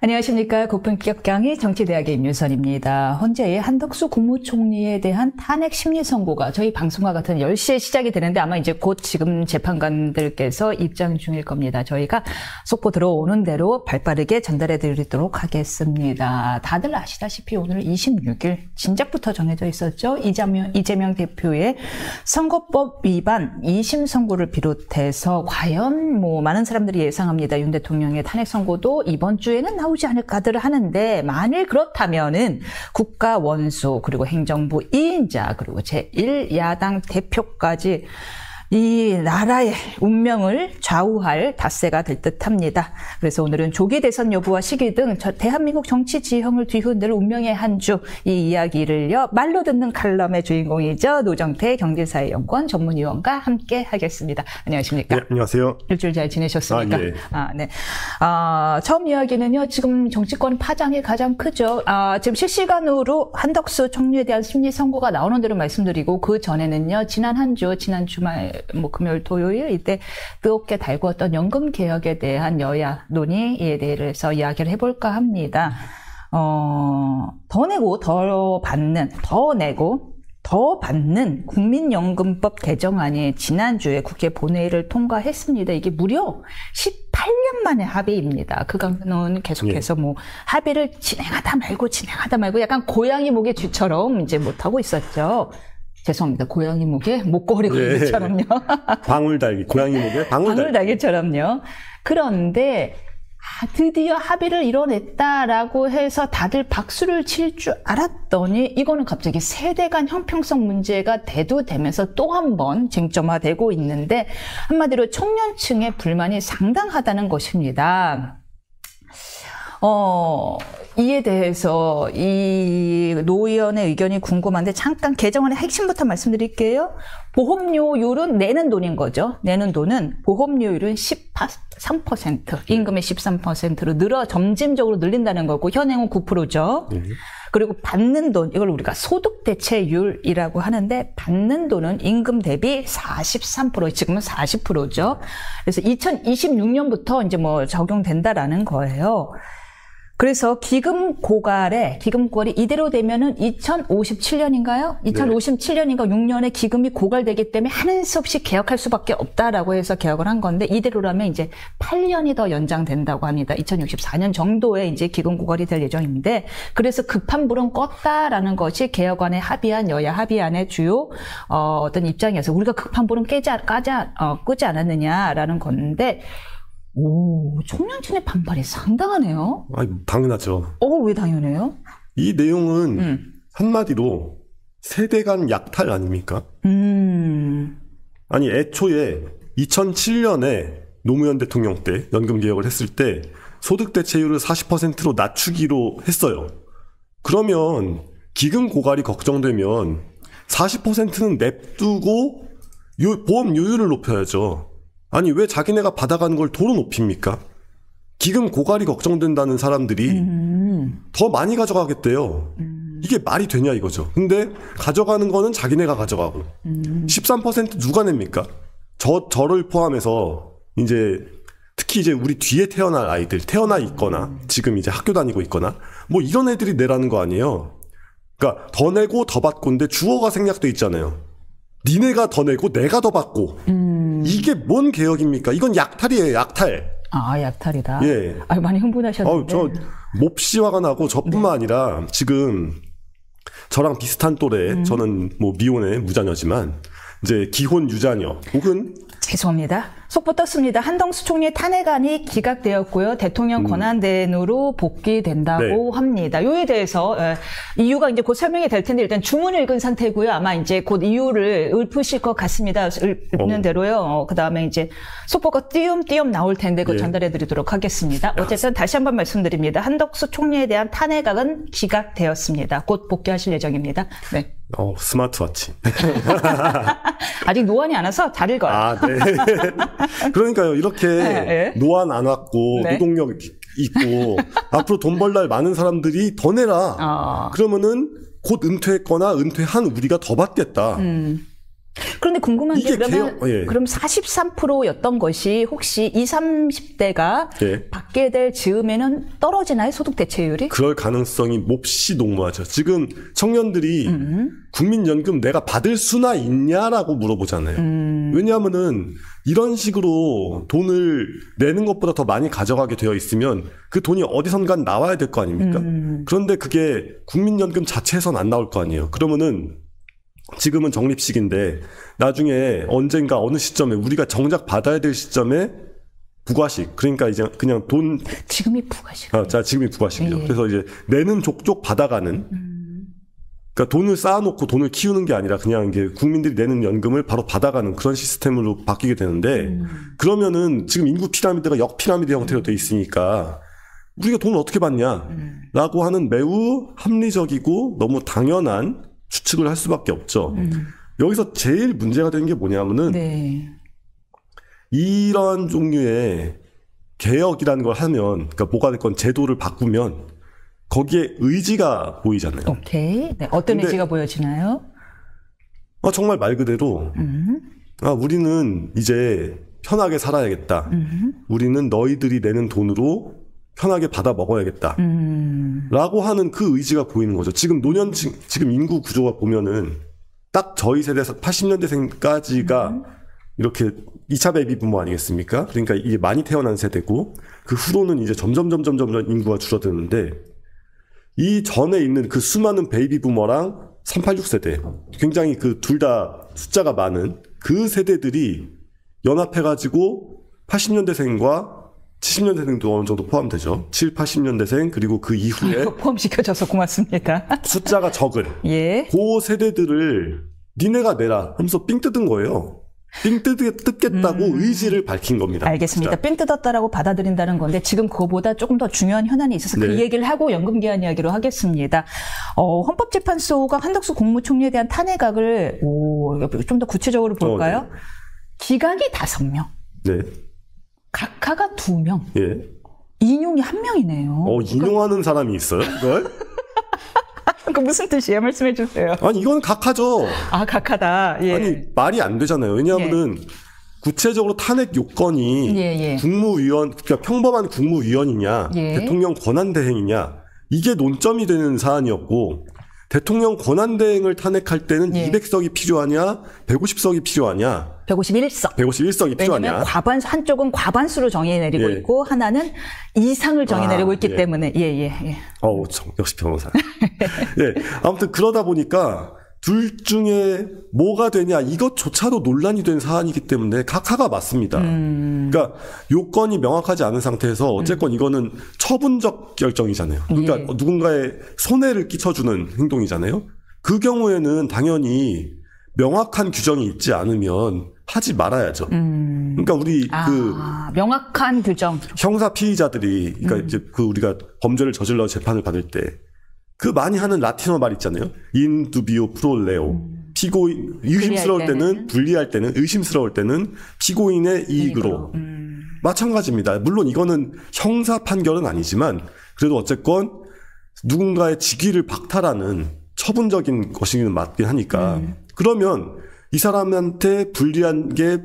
안녕하십니까. 고품격 강의 정치대학의 임윤선입니다. 현재 한덕수 국무총리에 대한 탄핵 심리 선고가 저희 방송과 같은 10시에 시작이 되는데 아마 이제 곧 지금 재판관들께서 입장 중일 겁니다. 저희가 속보 들어오는 대로 발빠르게 전달해 드리도록 하겠습니다. 다들 아시다시피 오늘 26일 진작부터 정해져 있었죠. 이재명 대표의 선거법 위반 2심 선고를 비롯해서 과연 많은 사람들이 예상합니다. 윤 대통령의 탄핵 선고도 이번 주에는 나오지 않을까들 하는데, 만일 그렇다면은 국가 원수 그리고 행정부 2인자 그리고 제1야당 대표까지 이 나라의 운명을 좌우할 닷새가 될 듯합니다. 그래서 오늘은 조기 대선 여부와 시기 등 대한민국 정치 지형을 뒤흔들 운명의 한 주, 이 이야기를요 말로 듣는 칼럼의 주인공이죠. 노정태 경제사회연구원 전문위원과 함께 하겠습니다. 안녕하십니까? 네, 안녕하세요. 일주일 잘 지내셨습니까? 예. 네. 처음 이야기는요, 지금 정치권 파장이 가장 크죠. 지금 실시간으로 한덕수 총리에 대한 심리 선고가 나오는 대로 말씀드리고, 그 전에는요, 지난 한 주, 지난 주말, 금요일, 토요일, 이때 뜨겁게 달구었던 연금 개혁에 대한 여야 논의에 대해서 이야기를 해볼까 합니다. 더 내고 더 받는, 더 받는 국민연금법 개정안이 지난주에 국회 본회의를 통과했습니다. 이게 무려 18년 만의 합의입니다. 그간은 계속해서 합의를 진행하다 말고 약간 고양이 목의 쥐처럼 이제 못하고 있었죠. 죄송합니다. 고양이 목에 목걸이 걸기처럼요. 방울달기, 고양이 목에 방울달기처럼요. 그런데 드디어 합의를 이뤄냈다라고 해서 다들 박수를 칠 줄 알았더니 이거는 갑자기 세대 간 형평성 문제가 대두되면서 또 한 번 쟁점화되고 있는데, 한마디로 청년층의 불만이 상당하다는 것입니다. 이에 대해서 이 노 의원의 의견이 궁금한데 잠깐 개정안의 핵심부터 말씀드릴게요. 보험료율은 내는 돈인 거죠. 내는 돈은 보험료율은 13%, 임금의 13%로 점진적으로 늘린다는 거고, 현행은 9%죠. 그리고 받는 돈, 이걸 우리가 소득대체율이라고 하는데, 받는 돈은 임금 대비 43%, 지금은 40%죠. 그래서 2026년부터 이제 적용된다라는 거예요. 그래서 기금 고갈이 이대로 되면은 2057년인가요? 2057년인가 6년에 기금이 고갈되기 때문에 하는 수 없이 개혁할 수밖에 없다라고 해서 개혁을 한 건데, 이대로라면 이제 8년이 더 연장된다고 합니다. 2064년 정도에 이제 기금 고갈이 될 예정인데, 그래서 급한 불은 껐다라는 것이 개혁안에 합의한 여야 합의안의 주요 어떤 입장이어서 우리가 급한 불은 끄지 않았느냐라는 건데, 청년층의 반발이 상당하네요. 당연하죠. 왜 당연해요? 이 내용은 한마디로 세대 간 약탈 아닙니까? 아니, 애초에 2007년에 노무현 대통령 때 연금 개혁을 했을 때 소득 대체율을 40%로 낮추기로 했어요. 그러면 기금 고갈이 걱정되면 40%는 냅두고 보험료율을 높여야죠. 아니, 왜 자기네가 받아가는 걸 도로 높입니까? 기금 고갈이 걱정된다는 사람들이 더 많이 가져가겠대요. 이게 말이 되냐 이거죠. 근데 가져가는 거는 자기네가 가져가고 13% 누가 냅니까? 저를 포함해서 이제 특히 이제 우리 뒤에 태어날 아이들, 태어나 있거나 지금 이제 학교 다니고 있거나 이런 애들이 내라는 거 아니에요. 그러니까 더 내고 더 받고인데 주어가 생략돼 있잖아요. 니네가 더 내고 내가 더 받고. 이게 뭔 개혁입니까? 이건 약탈이에요, 약탈. 약탈이다. 예. 많이 흥분하셨는데. 저 몹시 화가 나고, 저뿐만 아니라 지금 저랑 비슷한 또래, 저는 미혼의 무자녀지만 이제 기혼 유자녀 혹은 죄송합니다. 속보 떴습니다. 한덕수 총리의 탄핵안이 기각되었고요. 대통령 권한대행으로 복귀된다고 합니다. 요에 대해서 이유가 이제 곧 설명이 될 텐데, 일단 주문을 읽은 상태고요. 아마 이제 곧 이유를 읊으실 것 같습니다. 읽는 대로요. 그 다음에 이제 속보가 띄엄띄엄 나올 텐데 그거 전달해 드리도록 하겠습니다. 어쨌든 다시 한번 말씀드립니다. 한덕수 총리에 대한 탄핵안은 기각되었습니다. 곧 복귀하실 예정입니다. 네. 스마트워치. 아직 노안이 안 와서 잘 읽어요. 네. 그러니까요. 이렇게 노안 안 왔고 노동력 있고 앞으로 돈 벌 날 많은 사람들이 더 내라. 그러면은 곧 은퇴했거나 은퇴한 우리가 더 받겠다. 그런데 궁금한 게 이게 그러면 그럼 43%였던 것이 혹시 20, 30대가 받게 될 즈음에는 떨어지나요? 소득 대체율이? 그럴 가능성이 몹시 농후하죠. 지금 청년들이 국민연금 내가 받을 수나 있냐라고 물어보잖아요. 왜냐하면은 이런 식으로 돈을 내는 것보다 더 많이 가져가게 되어 있으면 그 돈이 어디선간 나와야 될 거 아닙니까? 그런데 그게 국민연금 자체에선 안 나올 거 아니에요. 그러면은 지금은 적립식인데 나중에 언젠가 어느 시점에 우리가 정작 받아야 될 시점에 부가식, 그러니까 이제 그냥 돈 지금이 부가식. 자, 지금이 부가식이요. 그래서 이제 내는 족족 받아가는 그러니까 돈을 쌓아놓고 돈을 키우는 게 아니라 그냥 이게 국민들이 내는 연금을 바로 받아가는 그런 시스템으로 바뀌게 되는데 그러면은 지금 인구 피라미드가 역피라미드 형태로 돼 있으니까 우리가 돈을 어떻게 받냐라고 하는 매우 합리적이고 너무 당연한 추측을 할 수밖에 없죠. 여기서 제일 문제가 되는 게 뭐냐면은 이런 종류의 개혁이라는 걸 하면 그러니까 뭐가 됐건 제도를 바꾸면 거기에 의지가 보이잖아요. 오케이. 네, 어떤 의지가 보여지나요? 정말 말 그대로 우리는 이제 편하게 살아야겠다. 우리는 너희들이 내는 돈으로 편하게 받아 먹어야겠다. 라고 하는 그 의지가 보이는 거죠. 지금 지금 인구 구조가 보면은 딱 저희 세대에서 80년대생까지가 이렇게 2차 베이비 부모 아니겠습니까? 그러니까 이게 많이 태어난 세대고 그 후로는 이제 점점 인구가 줄어드는데 이 전에 있는 그 수많은 베이비 부모랑 386세대 굉장히 그 둘 다 숫자가 많은 그 세대들이 연합해가지고 80년대생과 70년대생도 어느 정도 포함되죠. 7, 80년대생 그리고 그 이후에 포함시켜줘서 고맙습니다. 숫자가 적은 그 세대들을 니네가 내라 하면서 삥 뜯은 거예요. 삥 뜯겠다고 의지를 밝힌 겁니다. 알겠습니다. 진짜. 삥 뜯었다라고 받아들인다는 건데 지금 그거보다 조금 더 중요한 현안이 있어서 그 얘기를 하고 연금개헌 이야기로 하겠습니다. 헌법재판소가 한덕수 국무총리에 대한 탄핵안을 좀 더 구체적으로 볼까요? 기각이 5명. 네. 각하가 2명. 인용이 1명이네요. 인용하는 사람이 있어요? 이걸? 그 무슨 뜻이에요? 말씀해 주세요. 아니 이건 각하죠. 각하다. 아니 말이 안 되잖아요. 왜냐하면은 구체적으로 탄핵 요건이 국무위원, 그러니까 평범한 국무위원이냐, 대통령 권한대행이냐 이게 논점이 되는 사안이었고 대통령 권한대행을 탄핵할 때는 200석이 필요하냐, 150석이 필요하냐. 151석이 필요하냐. 왜냐면 한쪽은 과반수로 정해 내리고 있고 하나는 이상을 정해 내리고 있기 때문에. 역시 변호사. 아무튼 그러다 보니까 둘 중에 뭐가 되냐 이것조차도 논란이 된 사안이기 때문에 각하가 맞습니다. 그러니까 요건이 명확하지 않은 상태에서 어쨌건 이거는 처분적 결정이잖아요. 그러니까 누군가의 손해를 끼쳐주는 행동이잖아요. 그 경우에는 당연히 명확한 규정이 있지 않으면 하지 말아야죠. 그러니까 우리 명확한 규정. 형사 피의자들이 그러니까 이제 그 우리가 범죄를 저질러 재판을 받을 때 그 많이 하는 라틴어 말 있잖아요. in dubio pro reo. 피고인 의심스러울 때는 불리할 때는 의심스러울 때는 피고인의 이익으로. 마찬가지입니다. 물론 이거는 형사 판결은 아니지만 그래도 어쨌건 누군가의 직위를 박탈하는 처분적인 것이긴 맞긴 하니까 그러면 이 사람한테 불리한 게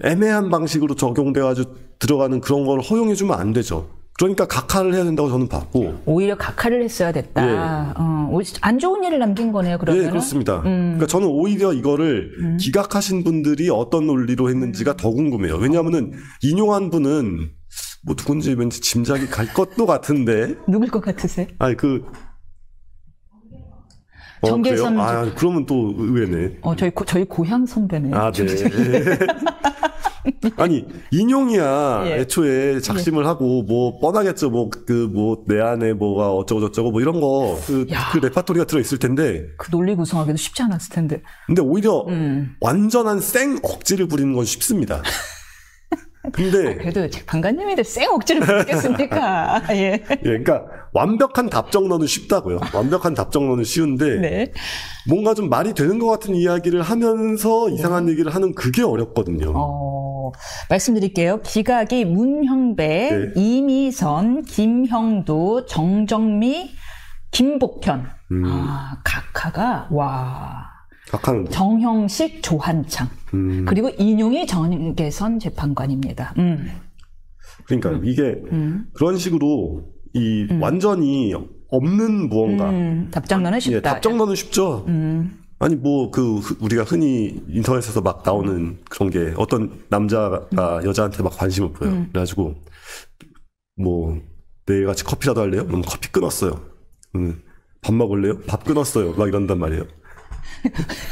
애매한 방식으로 적용돼가지고 들어가는 그런 걸 허용해주면 안 되죠. 그러니까 각하를 해야 된다고 저는 봤고 오히려 각하를 했어야 됐다. 안 좋은 일을 남긴 거네요. 그러면. 네, 그렇습니다. 그러니까 저는 오히려 이거를 기각하신 분들이 어떤 논리로 했는지가 더 궁금해요. 왜냐하면은 인용한 분은 뭐 누군지 왠지 짐작이 갈 것도 같은데. 누굴 것 같으세요? 정계선. 그러면 또 의외네. 저희 고향 선배네. 네. 아니, 인용이야. 애초에 작심을 하고, 뻔하겠죠. 내 안에 뭐가 어쩌고저쩌고, 이런 거, 그 레파토리가 들어있을 텐데. 그 논리 구성하기도 쉽지 않았을 텐데. 근데 오히려 완전한 생 억지를 부리는 건 쉽습니다. 근데. 그래도 재판관님인데 생 억지를 부리겠습니까? 그러니까 완벽한 답정론은 쉽다고요. 완벽한 답정론은 쉬운데. 뭔가 좀 말이 되는 것 같은 이야기를 하면서 이상한 얘기를 하는 그게 어렵거든요. 말씀드릴게요. 기각이 문형배, 이미선, 김형도, 정정미, 김복현. 각하가 각하는 정형식, 조한창. 그리고 인용이 정계선 재판관입니다. 그러니까 이게 그런 식으로 이 완전히 없는 무언가. 답정너는 쉽다. 예, 답정너는 쉽죠. 아니 뭐 우리가 흔히 인터넷에서 막 나오는 그런 게 어떤 남자가 여자한테 막 관심을 보여요. 그래가지고 뭐 내일같이 커피라도 할래요? 그럼 커피 끊었어요. 밥 먹을래요? 밥 끊었어요. 막 이런단 말이에요.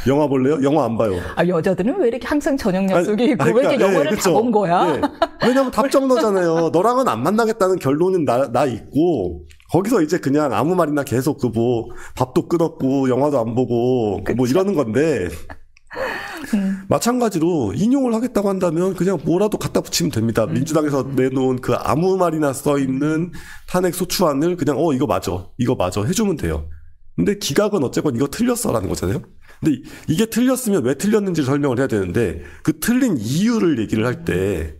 영화 볼래요? 영화 안 봐요. 아, 여자들은 왜 이렇게 항상 저녁 약속이 있고 그러니까, 왜 이렇게 영화를 다 본 거야? 예. 왜냐면 답정너잖아요. 너랑은 안 만나겠다는 결론은 나 있고 거기서 이제 그냥 아무 말이나 계속 뭐 밥도 끊었고 영화도 안 보고 뭐 이러는 건데 마찬가지로 인용을 하겠다고 한다면 그냥 뭐라도 갖다 붙이면 됩니다. 민주당에서 내놓은 그 아무 말이나 써 있는 탄핵 소추안을 그냥 이거 맞아 해주면 돼요. 근데 기각은 어쨌건 이거 틀렸어라는 거잖아요. 근데 이게 틀렸으면 왜 틀렸는지를 설명을 해야 되는데 그 틀린 이유를 얘기를 할 때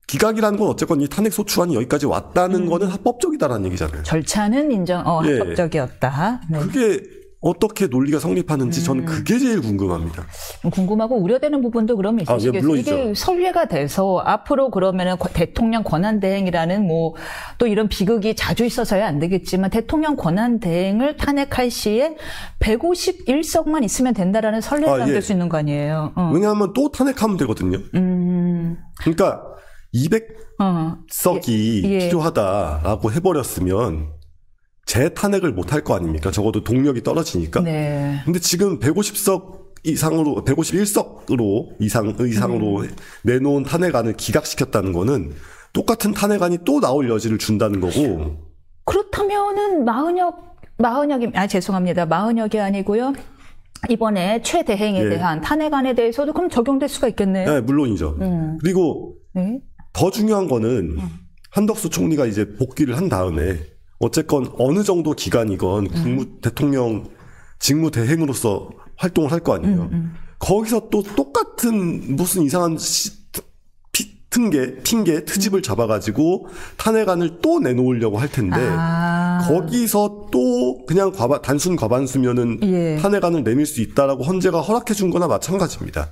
기각이라는 건 어쨌건 이 탄핵 소추안이 여기까지 왔다는 거는 합법적이다라는 얘기잖아요. 절차는 예. 합법적이었다. 네. 그게 어떻게 논리가 성립하는지 저는 그게 제일 궁금합니다. 궁금하고 우려되는 부분도 그러면 있으시겠어요. 예, 이게 설례가 돼서 앞으로 그러면은 대통령 권한대행이라는 뭐 또 이런 비극이 자주 있어서야 안 되겠지만 대통령 권한대행을 탄핵할 시에 151석만 있으면 된다라는 설례가 만들 수 있는 거 아니에요. 왜냐하면 또 탄핵하면 되거든요. 그러니까 200석이 필요하다라고 해버렸으면 재탄핵을 못 할 거 아닙니까? 적어도 동력이 떨어지니까. 네. 근데 지금 150석 이상으로 151석으로 이상으로 내놓은 탄핵안을 기각시켰다는 거는 똑같은 탄핵안이 또 나올 여지를 준다는 거고. 그렇다면은 죄송합니다. 마흔역이 아니고요. 이번에 최대행에 대한 탄핵안에 대해서도 그럼 적용될 수가 있겠네요. 네, 물론이죠. 그리고 더 중요한 거는 한덕수 총리가 이제 복귀를 한 다음에 어쨌건 어느 정도 기간이건 대통령 직무대행으로서 활동을 할 거 아니에요. 거기서 또 똑같은 무슨 이상한 핑계, 트집을 잡아가지고 탄핵안을 또 내놓으려고 할 텐데 거기서 또 그냥 단순 과반수면은 탄핵안을 내밀 수 있다라고 헌재가 허락해 준 거나 마찬가지입니다.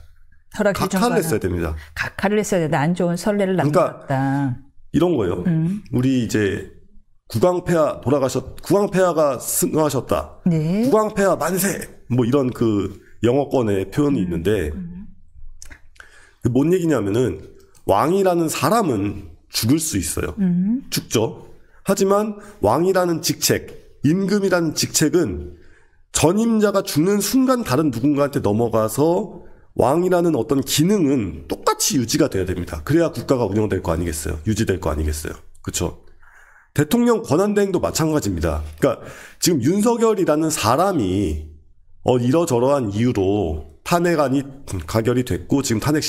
각하를 했어야 됩니다. 각하를 했어야 된다. 안 좋은 선례를 남겼다. 그러니까 이런 거예요. 우리 이제 국왕폐하가 승하셨다. 네. 국왕폐하 만세! 뭐 이런 그 영어권의 표현이 있는데, 뭔 얘기냐면은, 왕이라는 사람은 죽을 수 있어요. 죽죠. 하지만 왕이라는 직책, 임금이라는 직책은 전임자가 죽는 순간 다른 누군가한테 넘어가서 왕이라는 어떤 기능은 똑같이 유지가 돼야 됩니다. 그래야 국가가 운영될 거 아니겠어요. 유지될 거 아니겠어요. 그렇죠. 대통령 권한대행도 마찬가지입니다. 그러니까 지금 윤석열이라는 사람이 이러저러한 이유로 탄핵안이 가결이 됐고 지금 탄핵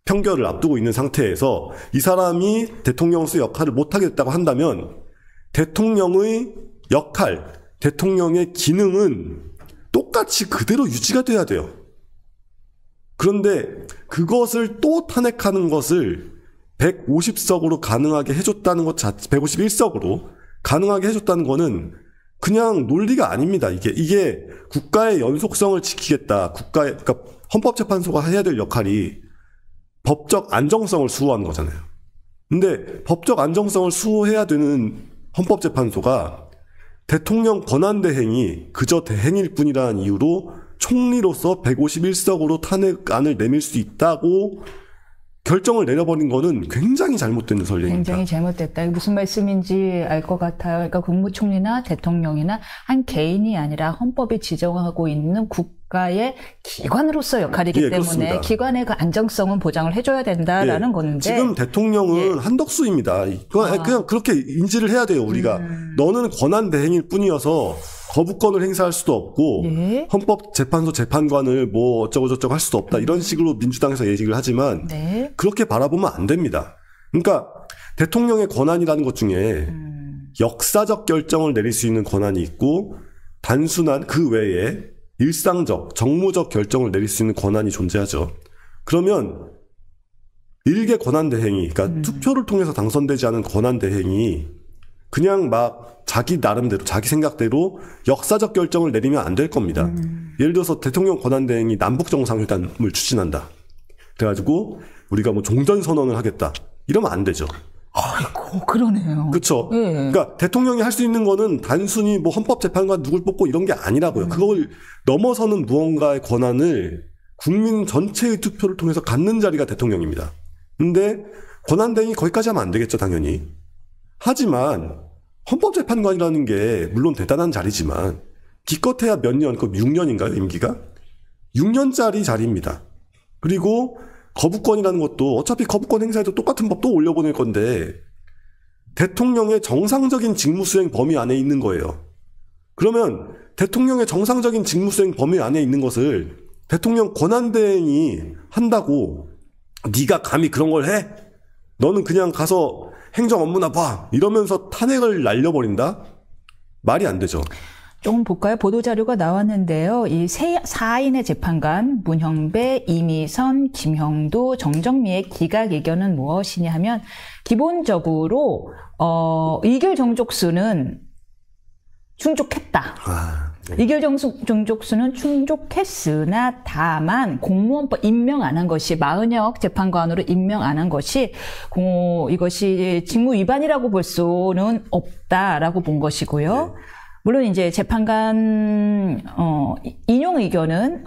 평결을 앞두고 있는 상태에서 이 사람이 대통령으로서 역할을 못하게 됐다고 한다면 대통령의 역할, 대통령의 기능은 똑같이 그대로 유지가 돼야 돼요. 그런데 그것을 또 탄핵하는 것을 150석으로 가능하게 해줬다는 것 151석으로 가능하게 해줬다는 거는 그냥 논리가 아닙니다. 이게 국가의 연속성을 지키겠다. 그러니까 헌법재판소가 해야 될 역할이 법적 안정성을 수호하는 거잖아요. 근데 법적 안정성을 수호해야 되는 헌법재판소가 대통령 권한대행이 그저 대행일 뿐이라는 이유로 총리로서 151석으로 탄핵안을 내밀 수 있다고 결정을 내려버린 거는 굉장히 잘못된 설례입니다. 굉장히 잘못됐다. 이게 무슨 말씀인지 알 것 같아요. 그러니까 국무총리나 대통령이나 한 개인이 아니라 헌법이 지정하고 있는 국가의 기관으로서 역할이기 때문에 그렇습니다. 기관의 그 안정성은 보장을 해줘야 된다라는 건데 지금 대통령은 한덕수입니다. 그냥 그렇게 인지를 해야 돼요. 우리가 너는 권한대행일 뿐이어서 거부권을 행사할 수도 없고 헌법재판소 재판관을 뭐 어쩌고저쩌고 할 수도 없다. 이런 식으로 민주당에서 얘기를 하지만 그렇게 바라보면 안 됩니다. 그러니까 대통령의 권한이라는 것 중에 역사적 결정을 내릴 수 있는 권한이 있고 단순한 그 외에 일상적, 정무적 결정을 내릴 수 있는 권한이 존재하죠. 그러면 일개 권한대행이, 그러니까 투표를 통해서 당선되지 않은 권한대행이 그냥 막 자기 나름대로 자기 생각대로 역사적 결정을 내리면 안 될 겁니다. 예를 들어서 대통령 권한대행이 남북정상회담을 추진한다. 그래가지고 우리가 뭐 종전선언을 하겠다. 이러면 안 되죠. 아이고, 그러네요. 그렇죠. 예. 그러니까 대통령이 할 수 있는 거는 단순히 뭐 헌법재판관 누굴 뽑고 이런 게 아니라고요. 그걸 넘어서는 무언가의 권한을 국민 전체의 투표를 통해서 갖는 자리가 대통령입니다. 근데 권한대행이 거기까지 하면 안 되겠죠, 당연히. 하지만 헌법재판관이라는 게 물론 대단한 자리지만 기껏해야 몇 년, 그 6년인가요, 임기가? 6년짜리 자리입니다. 그리고 거부권이라는 것도 어차피 거부권 행사에도 똑같은 법 또 올려보낼 건데 대통령의 정상적인 직무수행 범위 안에 있는 거예요. 그러면 대통령의 정상적인 직무수행 범위 안에 있는 것을 대통령 권한대행이 한다고 네가 감히 그런 걸 해? 너는 그냥 가서 행정 업무나 봐. 이러면서 탄핵을 날려버린다? 말이 안 되죠. 조금 볼까요? 보도자료가 나왔는데요. 이 4인의 재판관, 문형배, 이미선, 김형도, 정정미의 기각 의견은 무엇이냐 하면, 기본적으로, 의결 정족수는 충족했다. 네. 의결 정족수는 충족했으나 다만 공무원법 임명 안 한 것이 마은혁 재판관으로 임명 안 한 것이 이것이 직무 위반이라고 볼 수는 없다라고 본 것이고요. 네. 물론 이제 재판관 인용 의견은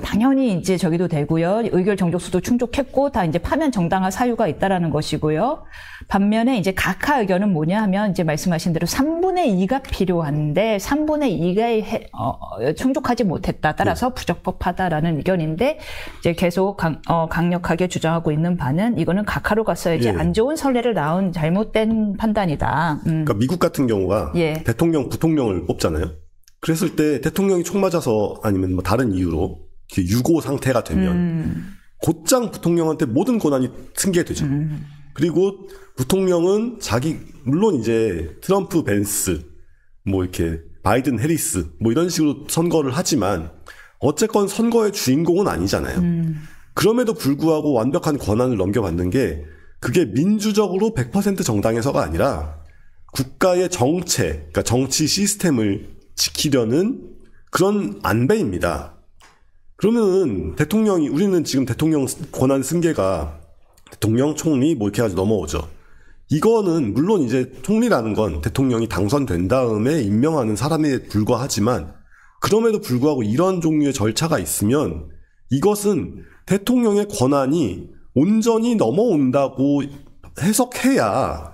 당연히 이제 저기도 되고요. 의결 정족수도 충족했고 다 이제 파면 정당화 사유가 있다라는 것이고요. 반면에 이제 각하 의견은 뭐냐 하면 이제 말씀하신 대로 3분의 2가 필요한데 3분의 2가 충족하지 못했다. 따라서 부적법하다라는 의견인데 이제 계속 강력하게 주장하고 있는 바는 이거는 각하로 갔어야지 안 좋은 선례를 낳은 잘못된 판단이다. 그러니까 미국 같은 경우가 대통령, 부통령을 뽑잖아요. 그랬을 때 대통령이 총 맞아서 아니면 뭐 다른 이유로 유고 상태가 되면 곧장 부통령한테 모든 권한이 승계되죠. 그리고 부통령은 물론 이제 트럼프, 벤스, 뭐 이렇게 바이든, 해리스 뭐 이런 식으로 선거를 하지만 어쨌건 선거의 주인공은 아니잖아요. 그럼에도 불구하고 완벽한 권한을 넘겨받는 게 그게 민주적으로 100% 정당에서가 아니라 국가의 정체, 그러니까 정치 시스템을 지키려는 그런 안배입니다. 그러면은 우리는 지금 대통령 권한 승계가 대통령, 총리 뭐 이렇게 해가지고 넘어오죠. 이거는 물론 이제 총리라는 건 대통령이 당선된 다음에 임명하는 사람에 불과하지만 그럼에도 불구하고 이런 종류의 절차가 있으면 이것은 대통령의 권한이 온전히 넘어온다고 해석해야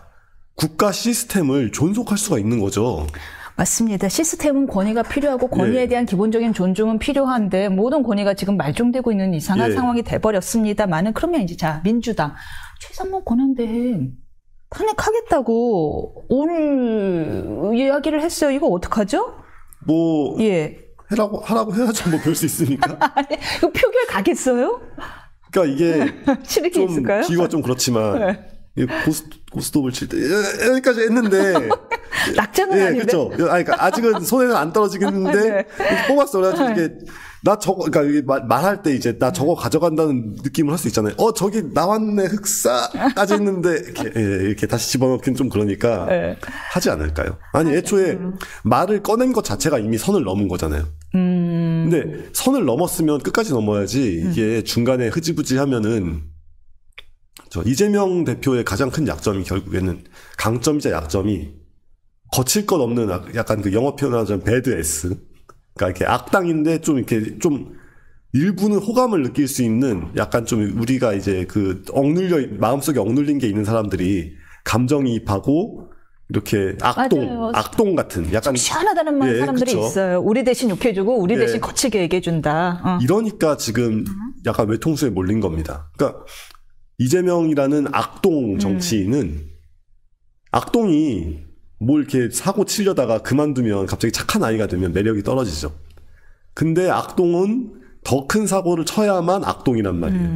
국가 시스템을 존속할 수가 있는 거죠. 맞습니다. 시스템은 권위가 필요하고 권위에 대한 기본적인 존중은 필요한데 모든 권위가 지금 말종되고 있는 이상한 상황이 돼버렸습니다만은 그러면 이제 민주당 최상목 권한대행 탄핵하겠다고 오늘 이야기를 했어요. 이거 어떡하죠? 하라고 해야죠. 뭐 별 수 있으니까. 아니, 이거 표결 가겠어요? 그러니까 이게 치르기 있을까요? 기회가 좀 그렇지만 고스톱을 칠 때 여기까지 했는데 낙장은 아닌데. 그렇죠. 그러니까 아직은 손에는 안 떨어지겠는데 뽑았어. 그래가지고 이게 나 저거 그러니까 말할 때 이제 나 저거 가져간다는 느낌을 할 수 있잖아요. 저기 나왔네 흑사까지 했는데 이렇게 다시 집어넣기는 좀 그러니까 하지 않을까요? 아니 애초에 말을 꺼낸 것 자체가 이미 선을 넘은 거잖아요. 근데 선을 넘었으면 끝까지 넘어야지 이게 중간에 흐지부지 하면은 이재명 대표의 가장 큰 약점이 결국에는 강점이자 약점이 거칠 것 없는 약간 그 영어 표현하자면 배드 S. 그러니까 이렇게 악당인데 좀 이렇게 좀 일부는 호감을 느낄 수 있는 약간 좀 우리가 이제 그 마음속에 억눌린 게 있는 사람들이 감정이입하고 이렇게 악동 같은 약간 시원하다는 말 사람들이 그쵸? 있어요. 우리 대신 욕해주고 우리 대신 거칠게 얘기해준다. 이러니까 지금 약간 외통수에 몰린 겁니다. 그러니까 이재명이라는 악동 정치인은 악동이 뭘 이렇게 사고 치려다가 그만두면 갑자기 착한 아이가 되면 매력이 떨어지죠. 근데 악동은 더 큰 사고를 쳐야만 악동이란 말이에요.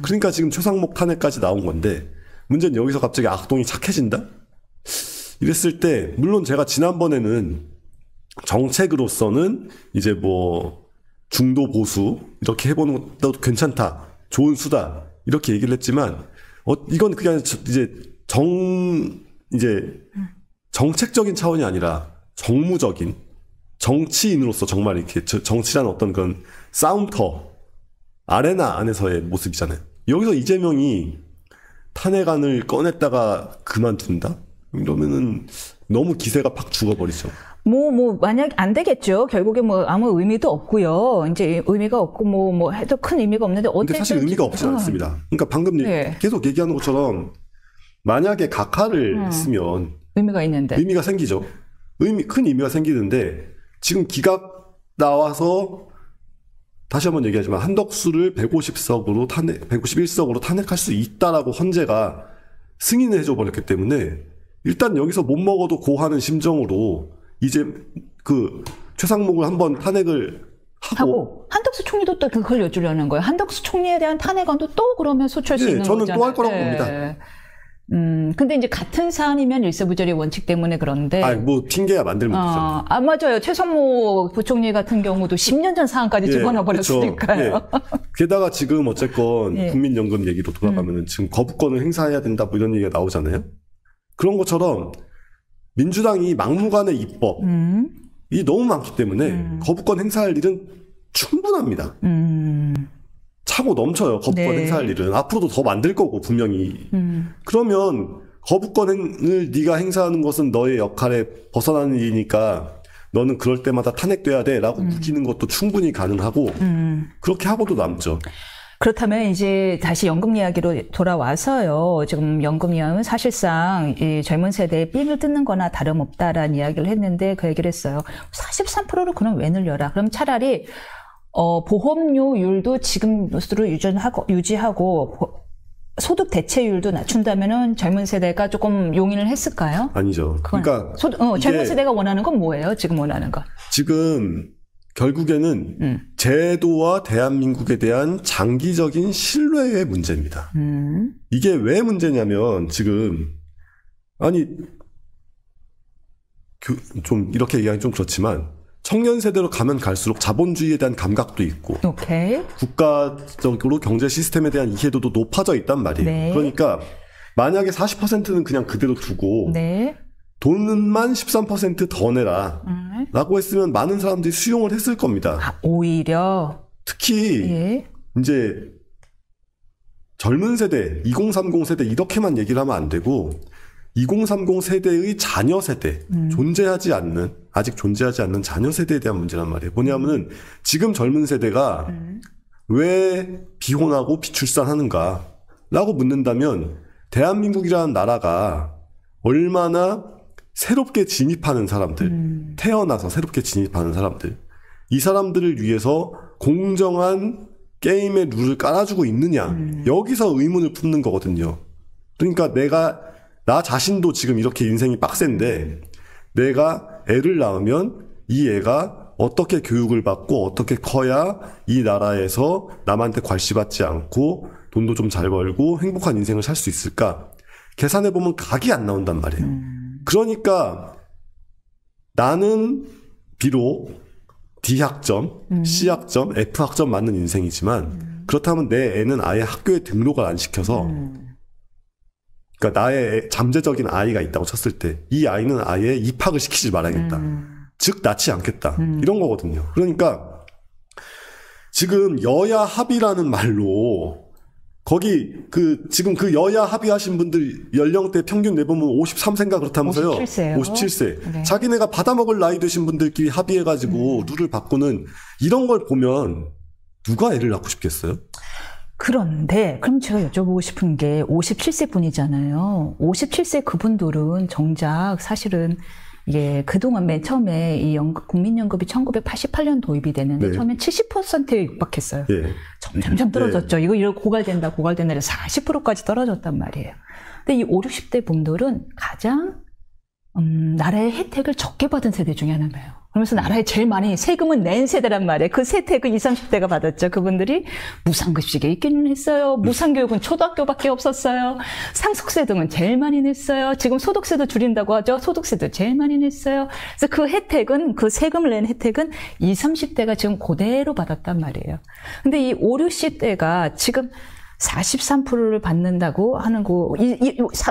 그러니까 지금 최상목 탄핵까지 나온 건데 문제는 여기서 갑자기 악동이 착해진다? 이랬을 때 물론 제가 지난번에는 정책으로서는 이제 뭐 중도 보수 이렇게 해보는 것도 괜찮다. 좋은 수다. 이렇게 얘기를 했지만 이건 그냥 이제 이제 정책적인 차원이 아니라 정무적인 정치인으로서 정말 이렇게 정치라는 어떤 그런 싸움터 아레나 안에서의 모습이잖아요. 여기서 이재명이 탄핵안을 꺼냈다가 그만둔다? 이러면은 너무 기세가 팍 죽어버리죠. 만약 안 되겠죠. 결국에 아무 의미도 없고요. 이제 의미가 없고 해도 큰 의미가 없는데 근데 사실 의미가 없지 않습니다. 그러니까 방금 계속 얘기하는 것처럼 만약에 각하를 쓰면 의미가 있는데. 의미가 생기죠. 큰 의미가 생기는데 지금 기각 나와서 다시 한번 얘기하지만 한덕수를 151석으로 탄핵할 수 있다라고 헌재가 승인을 해줘 버렸기 때문에 일단 여기서 못 먹어도 고하는 심정으로 이제 그 최상목을 한번 탄핵을 하고 한덕수 총리도 또 그걸 여쭈려는 거예요. 한덕수 총리에 대한 탄핵안도 또 그러면 소추할 수 있는 거잖아요. 저는 또 할 거라고 봅니다. 근데 이제 같은 사안이면 일사부절의 원칙 때문에 그런데. 핑계야 만들면 되죠. 맞아요. 최상목 부총리 같은 경우도 10년 전 사안까지 집어넣어 버렸으니까요. 게다가 지금 어쨌건 국민연금 얘기로 돌아가면은 지금 거부권을 행사해야 된다 뭐 이런 얘기가 나오잖아요. 그런 것처럼 민주당이 막무가내 입법이 너무 많기 때문에 거부권 행사할 일은 충분합니다. 차고 넘쳐요. 거부권 행사할 일은. 앞으로도 더 만들 거고 분명히. 그러면 거부권을 네가 행사하는 것은 너의 역할에 벗어나는 일이니까 너는 그럴 때마다 탄핵돼야 돼 라고 우기는 것도 충분히 가능하고 그렇게 하고도 남죠. 그렇다면 이제 다시 연금 이야기로 돌아와서요. 지금 연금 이야기는 사실상 이 젊은 세대의 삥을 뜯는 거나 다름없다라는 이야기를 했는데 그 얘기를 했어요. 43%를 그럼 왜 늘려라? 그럼 차라리 보험료율도 지금으로 유지하고 소득 대체율도 낮춘다면은 젊은 세대가 조금 용인을 했을까요? 아니죠. 그러니까 젊은 세대가 원하는 건 뭐예요? 지금 원하는 거? 지금 결국에는 제도와 대한민국에 대한 장기적인 신뢰의 문제입니다. 이게 왜 문제냐면 지금 좀 이렇게 얘기하기 좀 그렇지만 청년 세대로 가면 갈수록 자본주의에 대한 감각도 있고 국가적으로 경제 시스템에 대한 이해도도 높아져 있단 말이에요. 그러니까 만약에 40%는 그냥 그대로 두고 돈만 13% 더 내라 라고 했으면 많은 사람들이 수용을 했을 겁니다. 오히려 특히 이제 젊은 세대 2030 세대 이렇게만 얘기를 하면 안 되고 2030 세대의 자녀 세대 아직 존재하지 않는 자녀 세대에 대한 문제란 말이에요. 뭐냐면은 지금 젊은 세대가 왜 비혼하고 비출산하는가 라고 묻는다면 대한민국이라는 나라가 얼마나 새롭게 진입하는 사람들, 태어나서 새롭게 진입하는 사람들, 이 사람들을 위해서 공정한 게임의 룰을 깔아주고 있느냐, 여기서 의문을 품는 거거든요. 그러니까 나 자신도 지금 이렇게 인생이 빡센데, 내가 애를 낳으면 이 애가 어떻게 교육을 받고 어떻게 커야 이 나라에서 남한테 괄시받지 않고 돈도 좀 잘 벌고 행복한 인생을 살 수 있을까? 계산해보면 각이 안 나온단 말이에요. 그러니까 나는 비록 D학점, C학점, F학점 맞는 인생이지만 그렇다면 내 애는 아예 학교에 등록을 안 시켜서 그러니까 나의 잠재적인 아이가 있다고 쳤을 때 이 아이는 아예 입학을 시키지 말아야겠다. 즉 낳지 않겠다. 이런 거거든요. 그러니까 지금 여야 합의라는 말로 거기 지금 그 여야 합의하신 분들 연령대 평균 내보면 53세인가 그렇다면서요. 57세. 네. 자기네가 받아먹을 나이 되신 분들끼리 합의해가지고 룰을 바꾸는 이런 걸 보면 누가 애를 낳고 싶겠어요? 그런데 그럼 제가 여쭤보고 싶은 게 57세 분이잖아요. 57세 그분들은 정작 사실은 이게 그동안 맨 처음에 이 국민연금이 1988년 도입이 됐는데 처음엔 70%에 육박했어요. 점점 떨어졌죠. 이거 고갈된다 해서 40%까지 떨어졌단 말이에요. 근데 이 50, 60대 분들은 가장 나라의 혜택을 적게 받은 세대 중에 하나예요. 그러면서 나라에 제일 많이 세금을 낸 세대란 말이에요. 그 혜택을 20, 30대가 받았죠. 그분들이 무상급식에 있기는 했어요. 무상교육은 초등학교밖에 없었어요. 상속세 등은 제일 많이 냈어요. 지금 소득세도 줄인다고 하죠. 소득세도 제일 많이 냈어요. 그래서 그 혜택은, 그 세금을 낸 혜택은 20, 30대가 지금 그대로 받았단 말이에요. 근데 이 5, 60대가 지금 43%를 받는다고 하는 거,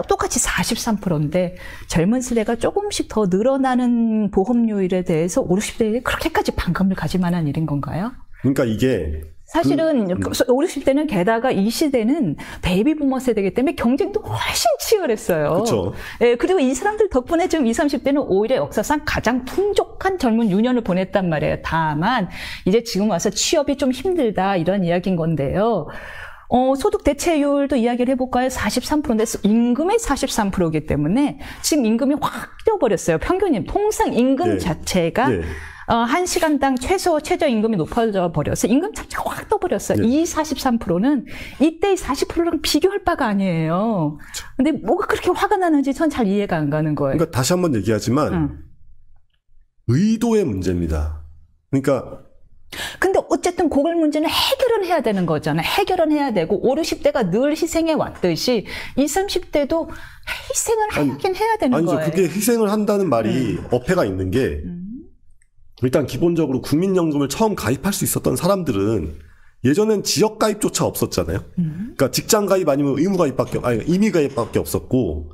똑같이 43%인데 젊은 세대가 조금씩 더 늘어나는 보험료율에 대해서 50대에 그렇게까지 반감을 가질 만한 일인 건가요? 그러니까 이게 사실은 50대는 게다가 이 시대는 베이비 부머 세대이기 때문에 경쟁도 훨씬 치열했어요. 그렇죠. 예, 그리고 이 사람들 덕분에 지금 20, 30대는 오히려 역사상 가장 풍족한 젊은 유년을 보냈단 말이에요. 다만 이제 지금 와서 취업이 좀 힘들다 이런 이야기인 건데요. 소득 대체율도 이야기를 해볼까요? 43%인데 임금의 43%이기 때문에 지금 임금이 확 뛰어버렸어요. 평균임. 통상 임금 네. 자체가 네. 1시간당 최저임금이 높아져 버려서 임금 자체가 확 떠버렸어요. 네. 이 43%는 이때의 40%랑 비교할 바가 아니에요. 근데 뭐가 그렇게 화가 나는지 전 잘 이해가 안 가는 거예요. 그러니까 다시 한번 얘기하지만 의도의 문제입니다. 그러니까 근데 어쨌든 그걸 문제는 해결은 해야 되는 거잖아요. 해결은 해야 되고 5, 60대가 늘 희생해 왔듯이 20, 30대도 희생을 하긴 해야 되는 아니죠. 거예요. 그게 희생을 한다는 말이 어폐가 있는 게 일단 기본적으로 국민연금을 처음 가입할 수 있었던 사람들은 예전엔 지역 가입조차 없었잖아요. 그러니까 직장 가입 아니면 임의 가입밖에 없었고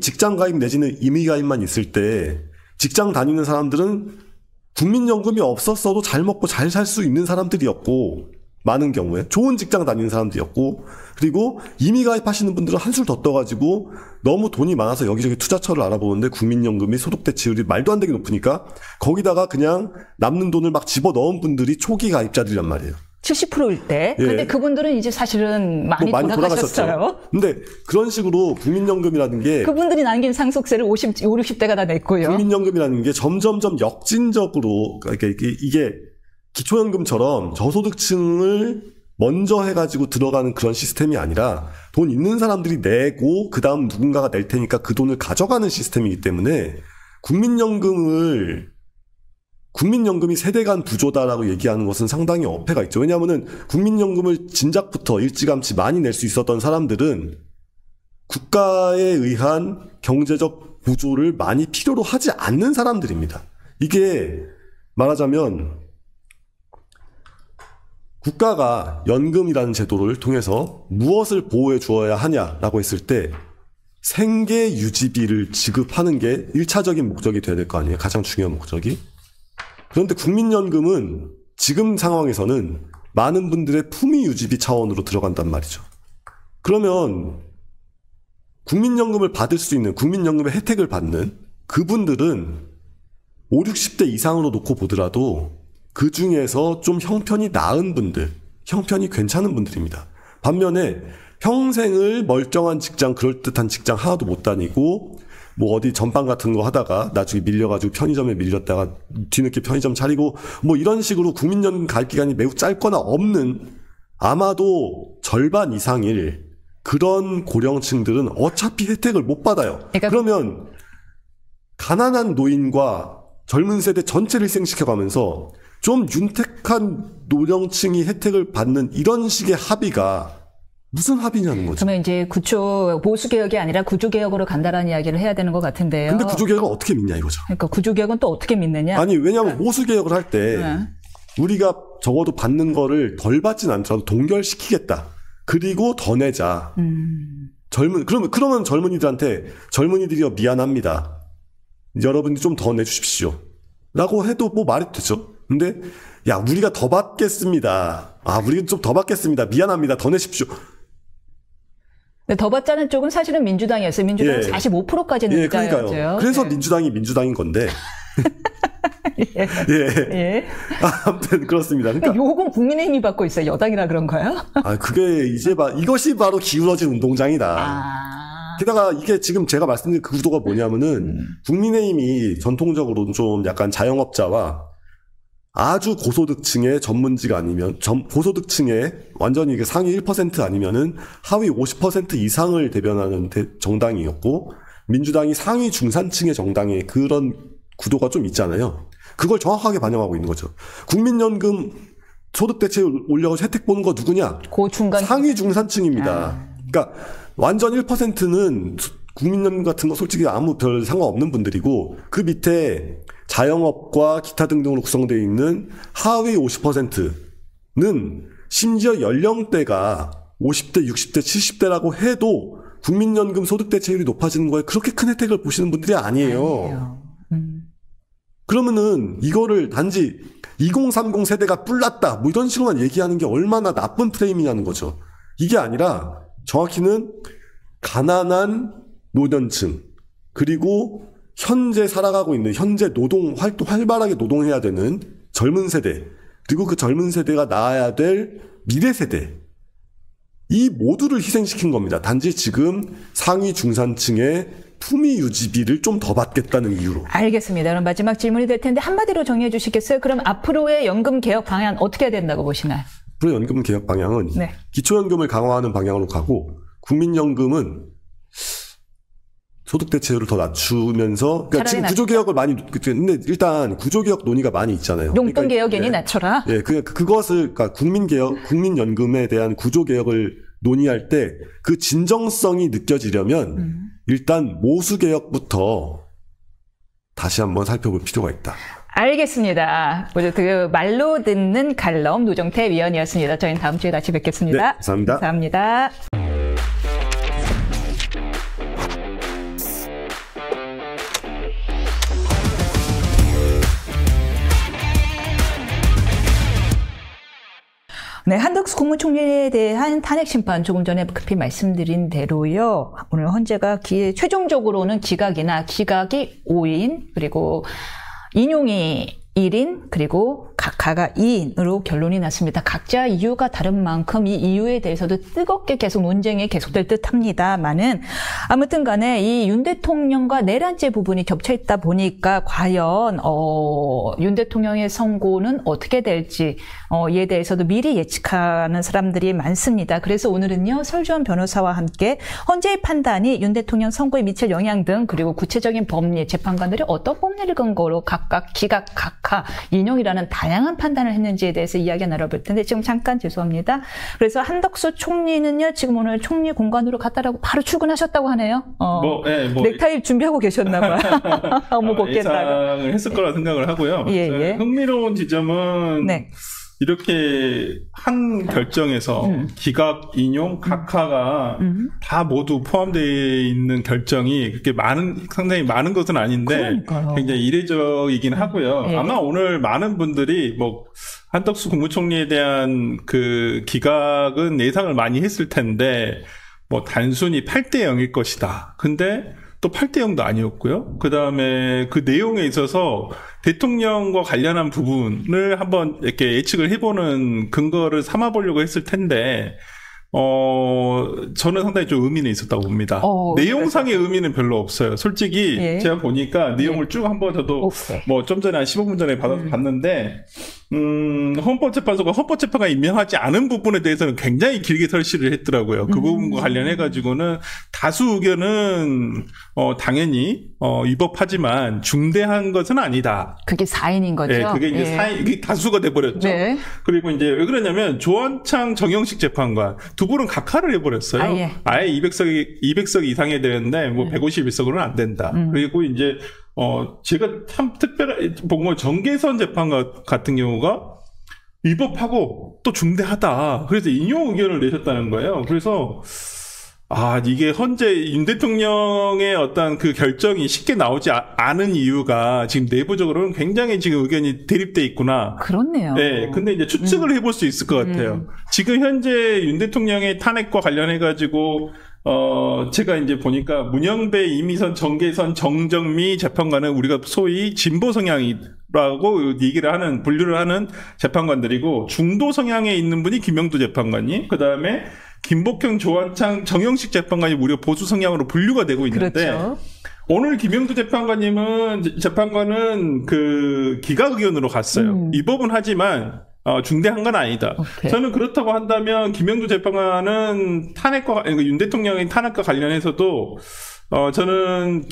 직장 가입 내지는 임의 가입만 있을 때 직장 다니는 사람들은 국민연금이 없었어도 잘 먹고 잘 살 수 있는 사람들이었고 많은 경우에 좋은 직장 다니는 사람들이었고 그리고 임의 가입하시는 분들은 한술 더 떠가지고 너무 돈이 많아서 여기저기 투자처를 알아보는데 국민연금이 소득 대체율이 말도 안 되게 높으니까 거기다가 그냥 남는 돈을 막 집어넣은 분들이 초기 가입자들이란 말이에요. 70%일 때. 예. 근데 그분들은 이제 사실은 많이 돌아가셨어요. 근데 그런 식으로 국민연금이라는 게 그분들이 남긴 상속세를 50, 60대가 다 냈고요. 국민연금이라는 게 점점점 역진적으로 그러니까 이게 기초연금처럼 저소득층을 먼저 해가지고 들어가는 그런 시스템이 아니라 돈 있는 사람들이 내고 그 다음 누군가가 낼 테니까 그 돈을 가져가는 시스템이기 때문에 국민연금이 세대 간 부조다라고 얘기하는 것은 상당히 어폐가 있죠. 왜냐하면은 국민연금을 진작부터 일찌감치 많이 낼 수 있었던 사람들은 국가에 의한 경제적 보조를 많이 필요로 하지 않는 사람들입니다. 이게 말하자면 국가가 연금이라는 제도를 통해서 무엇을 보호해 주어야 하냐라고 했을 때 생계 유지비를 지급하는 게 1차적인 목적이 돼야 될 거 아니에요. 가장 중요한 목적이. 그런데 국민연금은 지금 상황에서는 많은 분들의 품위 유지비 차원으로 들어간단 말이죠. 그러면 국민연금을 받을 수 있는 국민연금의 혜택을 받는 그분들은 5, 60대 이상으로 놓고 보더라도 그 중에서 좀 형편이 나은 분들, 형편이 괜찮은 분들입니다. 반면에 평생을 멀쩡한 직장, 그럴듯한 직장 하나도 못 다니고 뭐 어디 전방 같은 거 하다가 나중에 밀려가지고 편의점에 밀렸다가 뒤늦게 편의점 차리고 뭐 이런 식으로 국민연금 가입 기간이 매우 짧거나 없는 아마도 절반 이상일 그런 고령층들은 어차피 혜택을 못 받아요. 그러면 가난한 노인과 젊은 세대 전체를 희생시켜가면서 좀 윤택한 노령층이 혜택을 받는 이런 식의 합의가 무슨 합의냐는 거죠. 그러면 이제 보수개혁이 아니라 구조개혁으로 간다라는 이야기를 해야 되는 것 같은데요. 근데 구조개혁을 어떻게 믿냐 이거죠. 그러니까 구조개혁은 또 어떻게 믿느냐? 아니 왜냐하면 보수개혁을 할 때 우리가 적어도 받는 거를 덜 받진 않더라도 동결시키겠다. 그리고 더 내자. 그러면 젊은이들이요 미안합니다. 여러분이 좀 더 내주십시오. 라고 해도 뭐 말이 되죠. 근데 야 우리가 더 받겠습니다. 우리가 좀 더 받겠습니다. 미안합니다. 더 내십시오. 근데 더 받자는 쪽은 사실은 민주당이었어요. 민주당은 45%까지는 그러니까요. 있자였죠. 그래서 민주당이 민주당인 건데. 아무튼 그렇습니다. 그러니까 요건 국민의힘이 받고 있어요. 여당이라 그런 거예요? 그게 이것이 바로 기울어진 운동장이다. 게다가 이게 지금 제가 말씀드린 그 구도가 뭐냐면은 국민의힘이 전통적으로 좀 약간 자영업자와 아주 고소득층의 전문직가 아니면 고소득층의 완전히 상위 1% 아니면은 하위 50% 이상을 대변하는 정당이었고 민주당이 상위 중산층의 정당의 그런 구도가 좀 있잖아요. 그걸 정확하게 반영하고 있는 거죠. 국민연금 소득 대체율 올려서 혜택 보는 거 누구냐? 고중간 상위 중산층입니다. 그러니까 완전 1%는 국민연금 같은 거 솔직히 아무 별 상관없는 분들이고 그 밑에 자영업과 기타 등등으로 구성되어 있는 하위 50%는 심지어 연령대가 50대, 60대, 70대라고 해도 국민연금 소득 대체율이 높아지는 거에 그렇게 큰 혜택을 보시는 분들이 아니에요. 그러면은 이거를 단지 2030 세대가 뿔났다 뭐 이런 식으로만 얘기하는 게 얼마나 나쁜 프레임이냐는 거죠. 이게 아니라 정확히는 가난한 노년층 그리고 현재 살아가고 있는 현재 활발하게 노동해야 되는 젊은 세대 그리고 그 젊은 세대가 낳아야 될 미래 세대 이 모두를 희생시킨 겁니다. 단지 지금 상위 중산층의 품위 유지비를 좀 더 받겠다는 이유로. 알겠습니다. 그럼 마지막 질문이 될 텐데 한마디로 정리해 주시겠어요? 그럼 앞으로의 연금 개혁 방향 어떻게 해야 된다고 보시나요? 앞으로 연금 개혁 방향은 네. 기초연금을 강화하는 방향으로 가고 국민연금은 소득 대체율을 더 낮추면서 그러니까 지금 구조개혁을 많이 근데 일단 구조개혁 논의가 많이 있잖아요. 용돈 개혁이니 낮춰라. 예, 그것을 그러니까 국민연금에 대한 구조개혁을 논의할 때 그 진정성이 느껴지려면 일단 모수개혁부터 다시 한번 살펴볼 필요가 있다. 알겠습니다. 그 말로 듣는 칼럼 노정태 위원이었습니다. 저희는 다음 주에 다시 뵙겠습니다. 네, 감사합니다. 감사합니다. 네, 한덕수 국무총리에 대한 탄핵 심판 조금 전에 급히 말씀드린 대로요. 오늘 헌재가 최종적으로는 기각이나 기각이 5인 그리고 인용이 1인 그리고 각하가 2인으로 결론이 났습니다. 각자 이유가 다른 만큼 이 이유에 대해서도 뜨겁게 계속 논쟁이 계속될 듯합니다만은 아무튼 간에 이 윤 대통령과 내란죄 부분이 겹쳐 있다 보니까 과연 윤 대통령의 선고는 어떻게 될지 이에 대해서도 미리 예측하는 사람들이 많습니다. 그래서 오늘은요 설주원 변호사와 함께 헌재의 판단이 윤 대통령 선고에 미칠 영향 등 그리고 구체적인 법리 재판관들이 어떤 법리를 근거로 각각 기각, 각하, 인용이라는 다양한 판단을 했는지에 대해서 이야기 나눠볼 텐데 지금 잠깐 죄송합니다. 그래서 한덕수 총리는요 지금 오늘 총리 공관으로 갔다라고 바로 출근하셨다고 하네요. 넥타이 준비하고 계셨나 봐요. 너무 곱겠다가 예상을 했을 거라 생각을 하고요. 예. 흥미로운 지점은 네. 이렇게 한 결정에서 기각, 인용, 각하가 다 모두 포함되어 있는 결정이 그렇게 상당히 많은 것은 아닌데 그러니까요. 굉장히 이례적이긴 하고요. 예. 아마 오늘 많은 분들이 한덕수 국무총리에 대한 그 기각은 예상을 많이 했을 텐데 단순히 8대 0일 것이다. 근데 또 8대 0도 아니었고요. 그 다음에 그 내용에 있어서 대통령과 관련한 부분을 한번 이렇게 예측을 해보는 근거를 삼아보려고 했을 텐데, 저는 상당히 좀 의미는 있었다고 봅니다. 내용상의 의미는 별로 없어요. 솔직히 예. 제가 보니까 내용을 쭉 한 번 저도 좀 전에 한 15분 전에 봤는데, 헌법재판소가 헌법재판관이 임명하지 않은 부분에 대해서는 굉장히 길게 설시를 했더라고요. 그 부분과 관련해가지고는 다수 의견은, 당연히, 위법하지만 중대한 것은 아니다. 그게 4인인 거죠? 네, 그게 이제 이게 다수가 돼버렸죠. 네. 그리고 이제 왜 그러냐면 조원창, 정영식 재판관 두 분은 각하를 해버렸어요. 아예 200석 이상이 되는데 151석으로는 안 된다. 그리고 이제 제가 참 특별한 정계선 재판관 같은 경우가 위법하고 또 중대하다. 그래서 인용 의견을 내셨다는 거예요. 그래서 이게 헌재 윤 대통령의 어떤 그 결정이 쉽게 나오지 않은 이유가 지금 내부적으로는 굉장히 지금 의견이 대립돼 있구나. 그렇네요. 네. 근데 이제 추측을 해볼 수 있을 것 같아요. 지금 현재 윤 대통령의 탄핵과 관련해가지고, 제가 이제 보니까 문영배, 이미선, 정계선, 정정미 재판관은 우리가 소위 진보 성향이라고 분류를 하는 재판관들이고, 중도 성향에 있는 분이 김영도 재판관이, 그 다음에 김복형, 조원창, 정영식 재판관이 무려 보수 성향으로 분류가 되고 있는데, 그렇죠. 오늘 김영도 재판관은 그 기각 의견으로 갔어요. 위법은 하지만 중대한 건 아니다. 오케이. 저는 그렇다고 한다면 김영도 재판관은 윤 대통령의 탄핵과 관련해서도 저는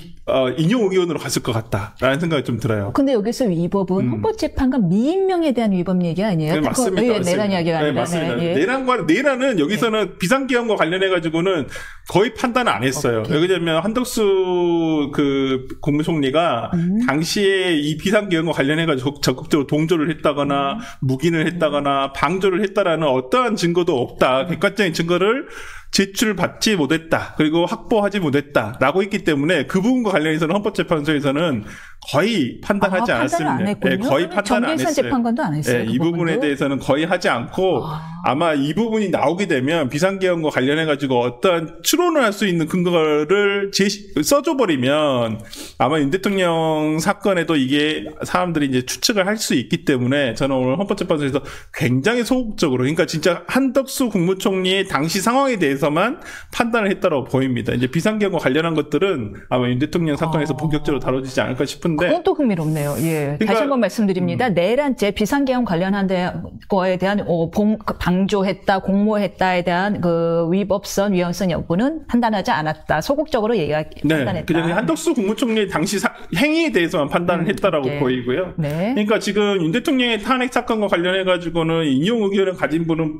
인용 의견으로 갔을 것 같다라는 생각이 좀 들어요. 근데 여기서 위법은 헌법재판관 미임명에 대한 위법 얘기 아니에요? 네, 맞습니다. 내란 이야기가 아니라. 네, 맞습니다. 내란은 여기서는 비상계엄과 관련해 가지고는 거의 판단을 안 했어요. 왜냐하면 한덕수 그 국무총리가 당시에 이 비상계엄과 관련해 가지고 적극적으로 동조를 했다거나 묵인을 했다거나 방조를 했다라는 어떠한 증거도 없다. 객관적인 증거를 제출받지 못했다. 그리고 확보하지 못했다라고 했기 때문에 그 부분과 관련해서는 헌법재판소에서는 거의 판단하지 않았습니다. 네, 거의 판단 안 했어요. 정계선 재판관도 안 했어요. 네, 이 부분에 대해서는 거의 하지 않고 아마 이 부분이 나오게 되면 비상계엄과 관련해 가지고 어떠한 추론을 할 수 있는 근거를 써줘버리면 아마 윤 대통령 사건에도 이게 사람들이 이제 추측을 할 수 있기 때문에 저는 오늘 헌법재판소에서 굉장히 소극적으로, 그러니까 진짜 한덕수 국무총리의 당시 상황에 대해서만 판단을 했다고 보입니다. 이제 비상계엄과 관련한 것들은 아마 윤 대통령 사건에서 본격적으로 다뤄지지 않을까 싶은데. 그건 또 흥미롭네요. 예. 그러니까, 다시 한번 말씀드립니다. 내란죄 비상계엄 관련한 거에 대한 방조했다, 공모했다에 대한 그 위법성, 위헌성 여부는 판단하지 않았다. 소극적으로 판단했다. 네, 그냥 한덕수 국무총리의 당시 행위에 대해서만 판단을 했다라고 보이고요. 네. 그러니까 지금 윤 대통령의 탄핵 사건과 관련해 가지고는 인용 의견을 가진 분은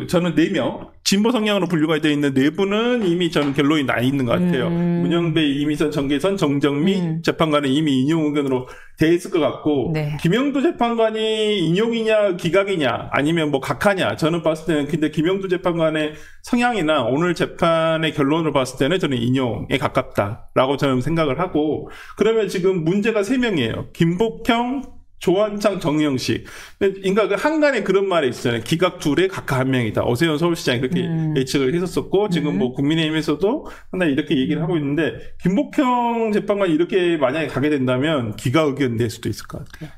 저는 4명, 진보 성향으로 분류가 되어 있는 4분은 이미 저는 결론이 나 있는 것 같아요. 문영배, 이미선, 정계선, 정정미 재판관은 이미 인용 의견으로 돼 있을 것 같고, 김영두 재판관이 인용이냐 기각이냐 아니면 뭐 각하냐, 저는 봤을 때는 근데 김영두 재판관의 성향이나 오늘 재판의 결론을 봤을 때는 저는 인용에 가깝다라고 저는 생각을 하고, 그러면 지금 문제가 3명이에요. 김복형, 조한창, 정영식. 그러니까 그 한간에 그런 말이 있잖아요. 기각 둘에 각각 1명이다. 오세훈 서울시장이 그렇게 예측을 했었었고, 지금 뭐 국민의힘에서도 상당히 이렇게 얘기를 하고 있는데, 김복형 재판관이 이렇게 만약에 가게 된다면 기각 의견 낼 수도 있을 것 같아요.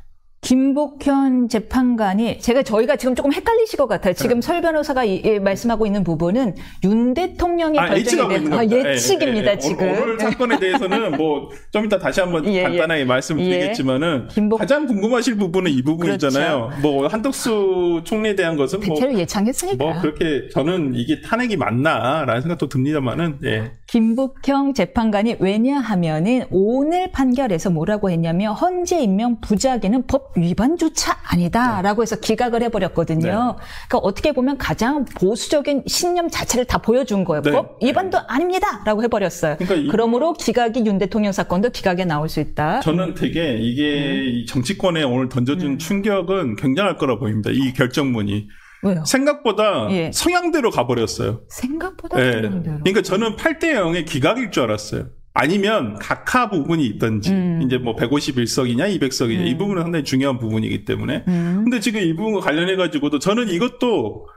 김복현 재판관이 저희가 지금 조금 헷갈리실 것 같아요. 지금 설 변호사가 말씀하고 있는 부분은 윤 대통령의 결정에 대한 예측입니다. 지금 오늘 사건에 대해서는 뭐 좀 이따 다시 한번 간단하게 말씀드리겠지만은 가장 궁금하실 부분은 이 부분이잖아요. 그렇죠. 뭐 한덕수 총리에 대한 것은 대체로 예상했으니까 뭐 그렇게 저는 이게 탄핵이 맞나라는 생각도 듭니다만은. 김복형 재판관이 왜냐하면은 오늘 판결에서 뭐라고 했냐면 헌재 임명 부작위는 법 위반조차 아니다라고 해서 기각을 해버렸거든요. 그러니까 어떻게 보면 가장 보수적인 신념 자체를 다 보여준 거예요. 법 위반도 아닙니다라고 해버렸어요. 그러므로 기각이 윤 대통령 사건도 기각에 나올 수 있다. 저는 되게 이게 정치권에 오늘 던져준 충격은 굉장할 거라 보입니다. 이 결정문이. 왜요? 생각보다 성향대로 가버렸어요. 생각보다 성향대로. 그러니까 저는 8대0의 기각일 줄 알았어요. 아니면 각하 부분이 있든지 이제 뭐 151석이냐 200석이냐 이 부분은 상당히 중요한 부분이기 때문에 근데 지금 이 부분과 관련해 가지고도 저는 이것도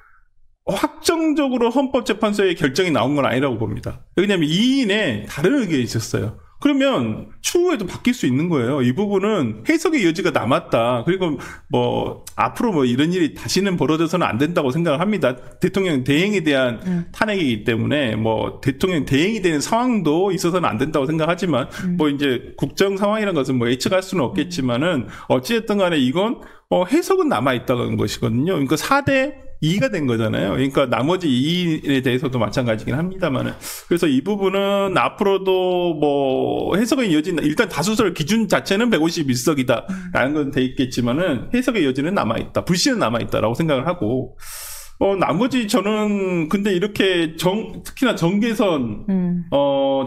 확정적으로 헌법재판소의 결정이 나온 건 아니라고 봅니다. 왜냐하면 2인의 다른 의견이 있었어요. 그러면 추후에도 바뀔 수 있는 거예요. 이 부분은 해석의 여지가 남았다. 그리고 뭐 앞으로 뭐 이런 일이 다시는 벌어져서는 안 된다고 생각을 합니다. 대통령 대행에 대한 탄핵이기 때문에 뭐 대통령 대행이 되는 상황도 있어서는 안 된다고 생각하지만 뭐 이제 국정 상황이라는 것은 뭐 예측할 수는 없겠지만은 어찌됐든 간에 이건 해석은 남아 있다는 것이거든요. 그러니까 4대 2가 된 거잖아요. 그러니까 나머지 2인에 대해서도 마찬가지긴 합니다만은. 그래서 이 부분은 앞으로도 뭐 해석의 여지는 일단 다수설 기준 자체는 151석이다라는 건 돼 있겠지만은 해석의 여지는 남아있다. 불씨는 남아있다라고 생각을 하고. 나머지 저는 근데 이렇게 특히나 정계선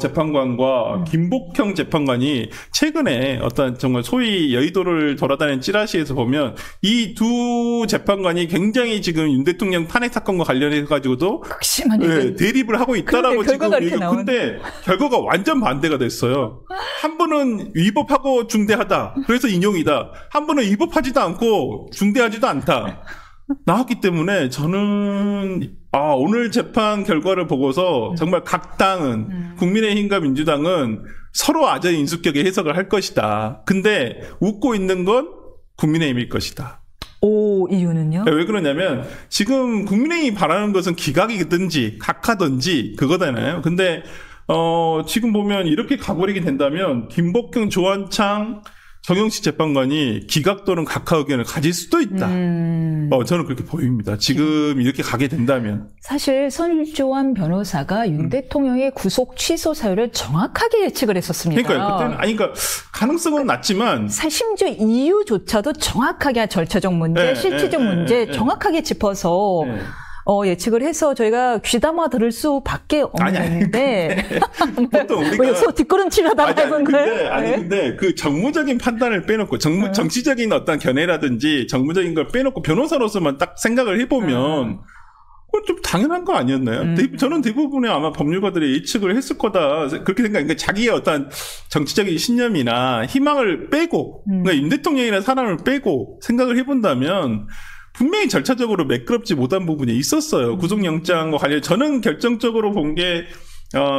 재판관과 김복형 재판관이 최근에 어떤 정말 소위 여의도를 돌아다니는 찌라시에서 보면 이 두 재판관이 굉장히 지금 윤 대통령 탄핵 사건과 관련해 가지고도 대립을 하고 있다라고 지금 근데 결과가 완전 반대가 됐어요. 한 분은 위법하고 중대하다. 그래서 인용이다. 한 분은 위법하지도 않고 중대하지도 않다. 나왔기 때문에 저는 오늘 재판 결과를 보고서 정말 각 당은 국민의힘과 민주당은 서로 아재 인수격의 해석을 할 것이다. 근데 웃고 있는 건 국민의힘일 것이다. 이유는요? 왜 그러냐면 지금 국민의힘이 바라는 것은 기각이든지 각하든지 그거잖아요. 근데 지금 보면 이렇게 가버리게 된다면 김복형, 조한창, 정영식 재판관이 기각 또는 각하 의견을 가질 수도 있다. 저는 그렇게 보입니다. 지금 이렇게 가게 된다면. 사실 선조환 변호사가 윤 대통령의 구속 취소 사유를 정확하게 예측을 했었습니다. 그러니까요. 그때는 그러니까 가능성은 낮지만 심지어 이유조차도 정확하게 절차적 문제, 실질적 문제 정확하게 짚어서 예측을 해서 저희가 귀담아 들을 수밖에 없는데 보통 우리가 뒷걸음치려다가 해본 거예요. 근데 그 정무적인 판단을 빼놓고 정치적인 어떤 견해라든지 정무적인 걸 빼놓고 변호사로서만 딱 생각을 해보면 그건 좀 당연한 거 아니었나요? 저는 대부분의 아마 법률가들이 예측을 했을 거다 그렇게 생각해요. 자기의 어떤 정치적인 신념이나 희망을 빼고 그러니까 윤 대통령이라는 사람을 빼고 생각을 해본다면 분명히 절차적으로 매끄럽지 못한 부분이 있었어요. 구속영장과 관련 저는 결정적으로 본 게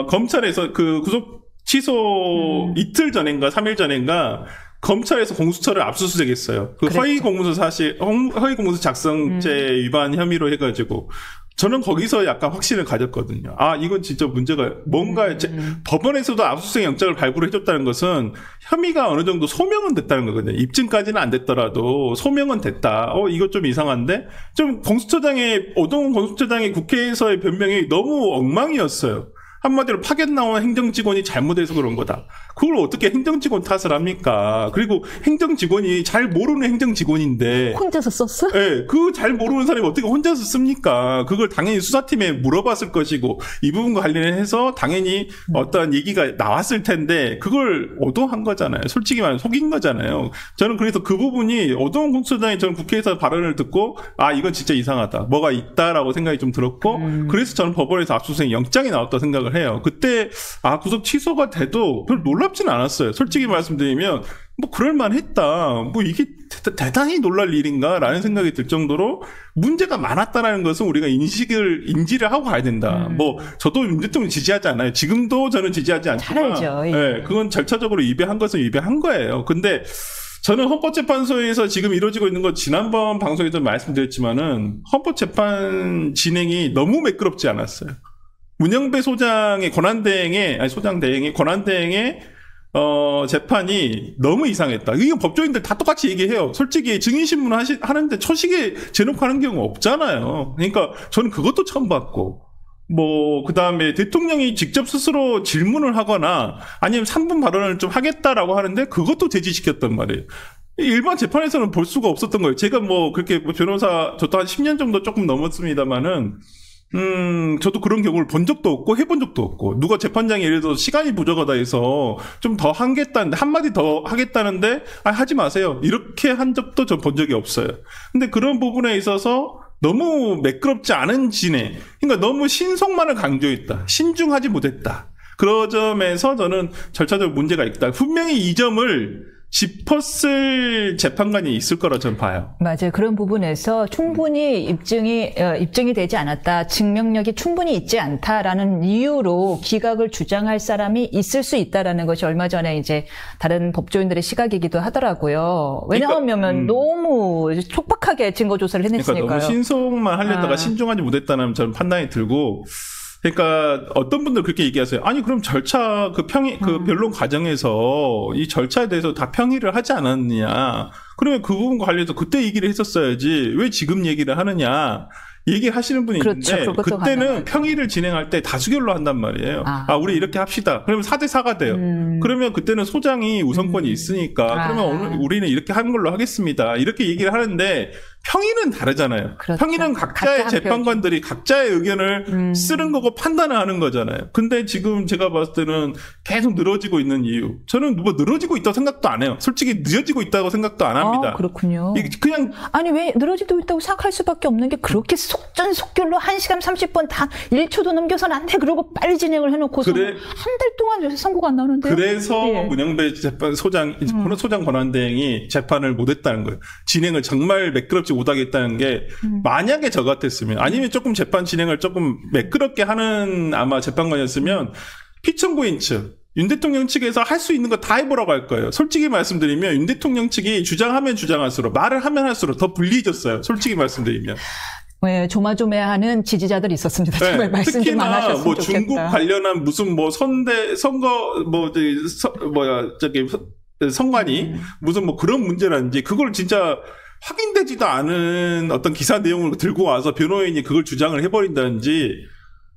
검찰에서 그 구속 취소 이틀 전인가 3일 전인가 검찰에서 공수처를 압수수색했어요. 그 허위 공문서 작성죄 위반 혐의로 해가지고 저는 거기서 약간 확신을 가졌거든요. 이건 진짜 문제가 뭔가 법원에서도 압수수색 영장을 발부를 해줬다는 것은 혐의가 어느 정도 소명은 됐다는 거거든요. 입증까지는 안 됐더라도 소명은 됐다. 이거 좀 이상한데? 좀 오동훈 공수처장의 국회에서의 변명이 너무 엉망이었어요. 한마디로 파견 나온 행정직원이 잘못해서 그런 거다. 그걸 어떻게 행정직원 탓을 합니까? 그리고 행정직원이 잘 모르는 행정직원인데 혼자서 썼어? 네, 그 잘 모르는 사람이 어떻게 혼자서 씁니까? 그걸 당연히 수사팀에 물어봤을 것이고 이 부분과 관련해서 당연히 어떤 얘기가 나왔을 텐데 그걸 오도한 거잖아요. 솔직히 말하면 속인 거잖아요. 저는 그래서 그 부분이 오동훈 공수처장이 저는 국회에서 발언을 듣고 이건 진짜 이상하다. 뭐가 있다라고 생각이 좀 들었고 그래서 저는 법원에서 압수수색 영장이 나왔다고 생각을 해요. 그때 구속 취소가 돼도 별로 놀랍지는 않았어요. 솔직히 말씀드리면 그럴만했다. 이게 대단히 놀랄 일인가라는 생각이 들 정도로 문제가 많았다라는 것은 우리가 인지를 하고 가야 된다. 저도 윤 대통령 지지하지 않아요. 지금도 저는 지지하지 않지만 잘 알죠. 네, 그건 절차적으로 위배한 것은 위배한 거예요. 근데 저는 헌법재판소에서 지금 이루어지고 있는 거 지난번 방송에도 말씀드렸지만은 헌법재판 진행이 너무 매끄럽지 않았어요. 문영배 소장의 권한대행의 재판이 너무 이상했다. 이거 법조인들 다 똑같이 얘기해요. 솔직히 증인신문 하는데 초식에 제놓고 하는 경우 없잖아요. 그러니까 저는 그것도 처음 봤고, 그 다음에 대통령이 직접 스스로 질문을 하거나 아니면 3분 발언을 좀 하겠다라고 하는데 그것도 제지시켰단 말이에요. 일반 재판에서는 볼 수가 없었던 거예요. 제가 그렇게 변호사, 저도 한 10년 정도 조금 넘었습니다만은, 저도 그런 경우를 본 적도 없고 해본 적도 없고 누가 재판장이 예를 들어서 시간이 부족하다 해서 좀 더 하겠다는데 한마디 더 하겠다는데 하지 마세요 이렇게 한 적도 전 본 적이 없어요. 근데 그런 부분에 있어서 너무 매끄럽지 않은 진행, 그러니까 너무 신속만을 강조했다. 신중하지 못했다. 그런 점에서 저는 절차적 문제가 있다. 분명히 이 점을 짚었을 재판관이 있을 거라 저는 봐요. 맞아요. 그런 부분에서 충분히 입증이 되지 않았다. 증명력이 충분히 있지 않다라는 이유로 기각을 주장할 사람이 있을 수 있다라는 것이 얼마 전에 이제 다른 법조인들의 시각이기도 하더라고요. 왜냐하면 너무 촉박하게 증거 조사를 해냈으니까요. 그러니까 너무 신속만 하려다가 신중하지 못했다는 저는 판단이 들고. 그러니까 어떤 분들 그렇게 얘기하세요. 그럼 절차 변론 과정에서 이 절차에 대해서 다 평의를 하지 않았느냐. 그러면 그 부분과 관련해서 그때 얘기를 했었어야지 왜 지금 얘기를 하느냐. 얘기하시는 분이 있는데 그때는 평의를 진행할 때 다수결로 한단 말이에요. 우리 이렇게 합시다. 그러면 4대4가 돼요. 그러면 그때는 소장이 우선권이 있으니까 그러면 오늘 우리는 이렇게 하는 걸로 하겠습니다. 이렇게 얘기를 하는데 평의는 다르잖아요. 그렇죠. 평의는 각자의 재판관들이 각자의 의견을 쓰는 거고 판단을 하는 거잖아요. 근데 지금 제가 봤을 때는 계속 늘어지고 있는 이유. 저는 늘어지고 있다고 생각도 안 해요. 솔직히 늦어지고 있다고 생각도 안 합니다. 그렇군요. 그냥 왜 늘어지고 있다고 생각할 수밖에 없는 게 그렇게 속전속결로 1시간 30분 다 1초도 넘겨서는 안 돼. 그러고 빨리 진행을 해놓고서 한 달 동안 선고가 안 나오는데요. 그래서 문영배 소장 권한대행이 재판을 못했다는 거예요. 진행을 정말 매끄럽지 못하겠다는 게 만약에 저 같았으면 아니면 조금 재판 진행을 조금 매끄럽게 하는 아마 재판관이었으면 피청구인 측 윤 대통령 측에서 할 수 있는 거 다 해보라고 할 거예요. 솔직히 말씀드리면 윤 대통령 측이 주장하면 주장할수록 말을 하면 할수록 더 불리해졌어요. 솔직히 말씀드리면. 네, 조마조마하는 지지자들이 있었습니다. 정말 말씀 좀 안 하셨으면 좋겠다. 중국 관련한 무슨 선거 선관위 무슨 뭐 그런 문제라든지 그걸 진짜 확인되지도 않은 어떤 기사 내용을 들고 와서 변호인이 그걸 주장을 해버린다든지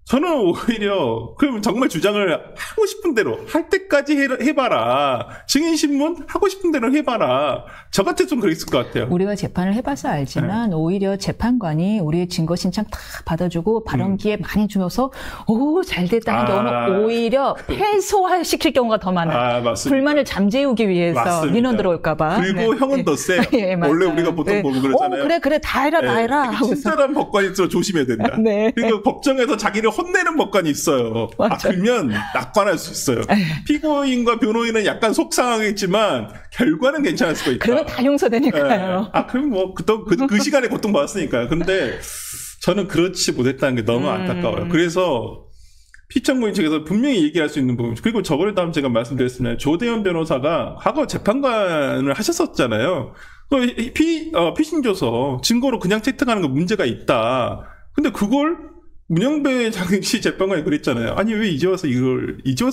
저는 오히려 그럼 정말 주장을 하고 싶은 대로 할 때까지 해봐라. 증인신문 하고 싶은 대로 해봐라. 저 같았으면 그랬을 것 같아요. 우리가 재판을 해봐서 알지만 오히려 재판관이 우리의 증거 신청 다 받아주고 발언 기회 많이 주면서 오 잘 됐다는 경우는 오히려 패소화시킬 경우가 더 많아요. 맞습니다. 불만을 잠재우기 위해서 맞습니다. 민원 들어올까 봐. 그리고 형은 더 세. 예, 원래 우리가 보통 보면 그러잖아요. 그래 다 해라. 친절한 법관이 있어 조심해야 된다. 그리고 법정에서 자기를 혼내는 법관이 있어요. 그러면 낙관할 수 있어요. 피고인과 변호인은 약간 속상하겠지만 결과는 괜찮을 수가 있다. 그러면 다 용서되니까요. 그럼 뭐 그 시간에 고통받았으니까요. 근데 저는 그렇지 못했다는 게 너무 안타까워요. 그래서 피청구인 측에서 분명히 얘기할 수 있는 부분. 그리고 저번에 다음 제가 말씀드렸습니다. 조대현 변호사가 과거 재판관을 하셨었잖아요. 피신조서 증거로 그냥 채택하는 거 문제가 있다. 근데 그걸 문영배 당시 재판관이 그랬잖아요. 아니 왜 이제 와서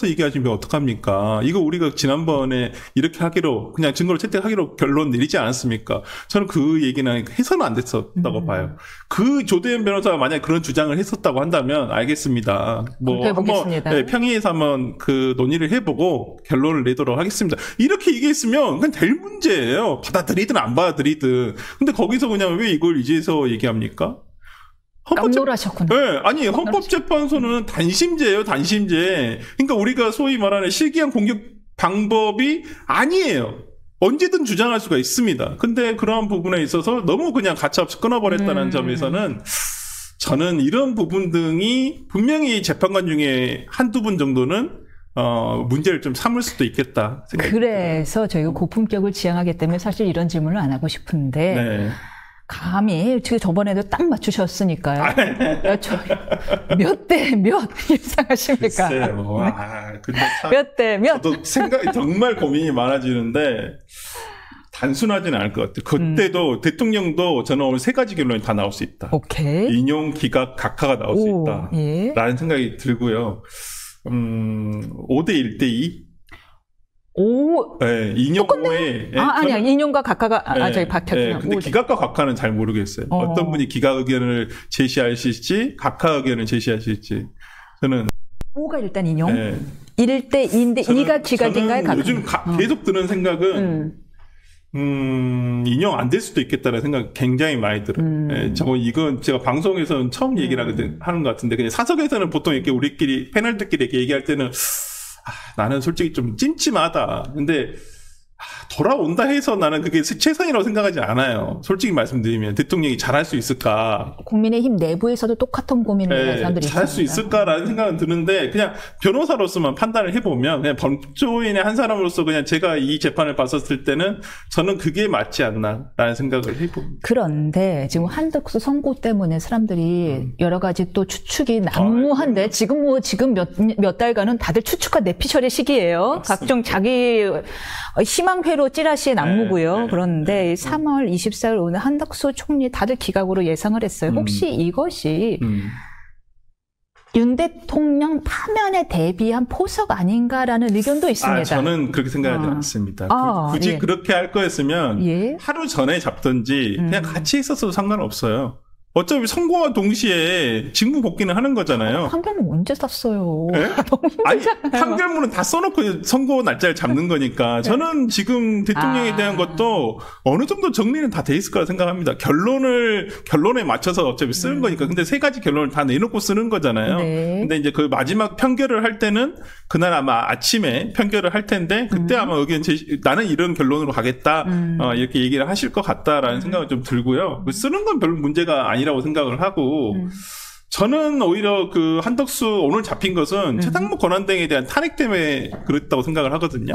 얘기하시면 어떡합니까? 이거 우리가 지난번에 이렇게 하기로 그냥 증거를 채택하기로 결론 내리지 않았습니까? 저는 그 얘기는 해서는 안 됐었다고 봐요. 그 조대현 변호사가 만약에 그런 주장을 했었다고 한다면 알겠습니다. 뭐 한번 평의에서 한번 그 논의를 해보고 결론을 내도록 하겠습니다. 이렇게 얘기했으면 그냥 될 문제예요. 받아들이든 안 받아들이든. 근데 거기서 그냥 왜 이걸 이제서 얘기합니까? 깜놀하셨구나. 네, 아니 헌법재판소는 단심제예요, 단심제. 그러니까 우리가 소위 말하는 실기한 공격 방법이 아니에요. 언제든 주장할 수가 있습니다. 근데 그러한 부분에 있어서 너무 그냥 가차없이 끊어버렸다는 점에서는 저는 이런 부분 등이 분명히 재판관 중에 한두 분 정도는 문제를 좀 삼을 수도 있겠다 생각합니다. 그래서 저희가 고품격을 지향하기 때문에 사실 이런 질문을 안 하고 싶은데. 네. 감히 저번에도 딱 맞추셨으니까요. 몇 대 몇 예상하십니까? 글쎄요. 근데 몇 대 몇? 저도 정말 고민이 많아지는데 단순하지는 않을 것 같아요. 그때도 대통령도 저는 오늘 세 가지 결론이 다 나올 수 있다. 오케이. 인용, 기각, 각하가 나올 수 있다. 예. 라는 생각이 들고요. 5대 1대 2? 네, 인용 후에. 아니야. 인용과 각하가, 저기 박혔구나. 근데 기각과 각하는 잘 모르겠어요. 어떤 분이 기각 의견을 제시하실지, 각하 의견을 제시하실지. 저는. 5가 일단 인용? 1대 2인데 2가 기각인가요? 각하? 요즘 계속 드는 생각은, 인용 안 될 수도 있겠다는 생각 굉장히 많이 들어요. 이건 제가 방송에서는 처음 얘기를 하는 것 같은데, 그냥 사석에서는 보통 이렇게 우리끼리, 패널들끼리 이렇게 얘기할 때는, 나는 솔직히 좀 찜찜하다. 근데 돌아온다 해서 나는 그게 최선이라고 생각하지 않아요. 솔직히 말씀드리면 대통령이 잘할 수 있을까? 국민의힘 내부에서도 똑같은 고민을 하는 사람들이 잘할 수 있을까라는 생각은 드는데 그냥 변호사로서만 판단을 해보면 그냥 법조인의 한 사람으로서 그냥 제가 이 재판을 봤었을 때는 저는 그게 맞지 않나라는 생각을 해봅니다. 그런데 지금 한덕수 선고 때문에 사람들이 여러 가지 또 추측이 난무한데 지금 몇 달간은 다들 추측과 내피셜의 시기예요. 맞습니다. 각종 자기 희망회로 찌라시의 난무고요. 그런데 3월 24일 오늘 한덕수 총리 다들 기각으로 예상을 했어요. 혹시 이것이 윤 대통령 파면에 대비한 포석 아닌가라는 의견도 있습니다. 저는 그렇게 생각하지 않습니다. 굳이 그렇게 할 거였으면 하루 전에 잡든지 그냥 같이 있었어도 상관없어요. 어차피 선고와 동시에 직무 복귀는 하는 거잖아요. 판결문 언제 땄어요? 아니, 판결문은 다 써놓고 선고 날짜를 잡는 거니까 저는 지금 대통령에 대한 것도 어느 정도 정리는 다 돼 있을 거라 생각합니다. 결론에 맞춰서 어차피 쓰는 거니까. 근데 세 가지 결론을 다 내놓고 쓰는 거잖아요. 근데 이제 그 마지막 판결을 할 때는 그날 아마 아침에 판결을 할 텐데 그때 아마 나는 이런 결론으로 가겠다. 이렇게 얘기를 하실 것 같다라는 생각은 좀 들고요. 쓰는 건 별 문제가 아니라고 생각을 하고 저는 오히려 그 한덕수 오늘 잡힌 것은 최상목 권한대행에 대한 탄핵 때문에 그랬다고 생각을 하거든요.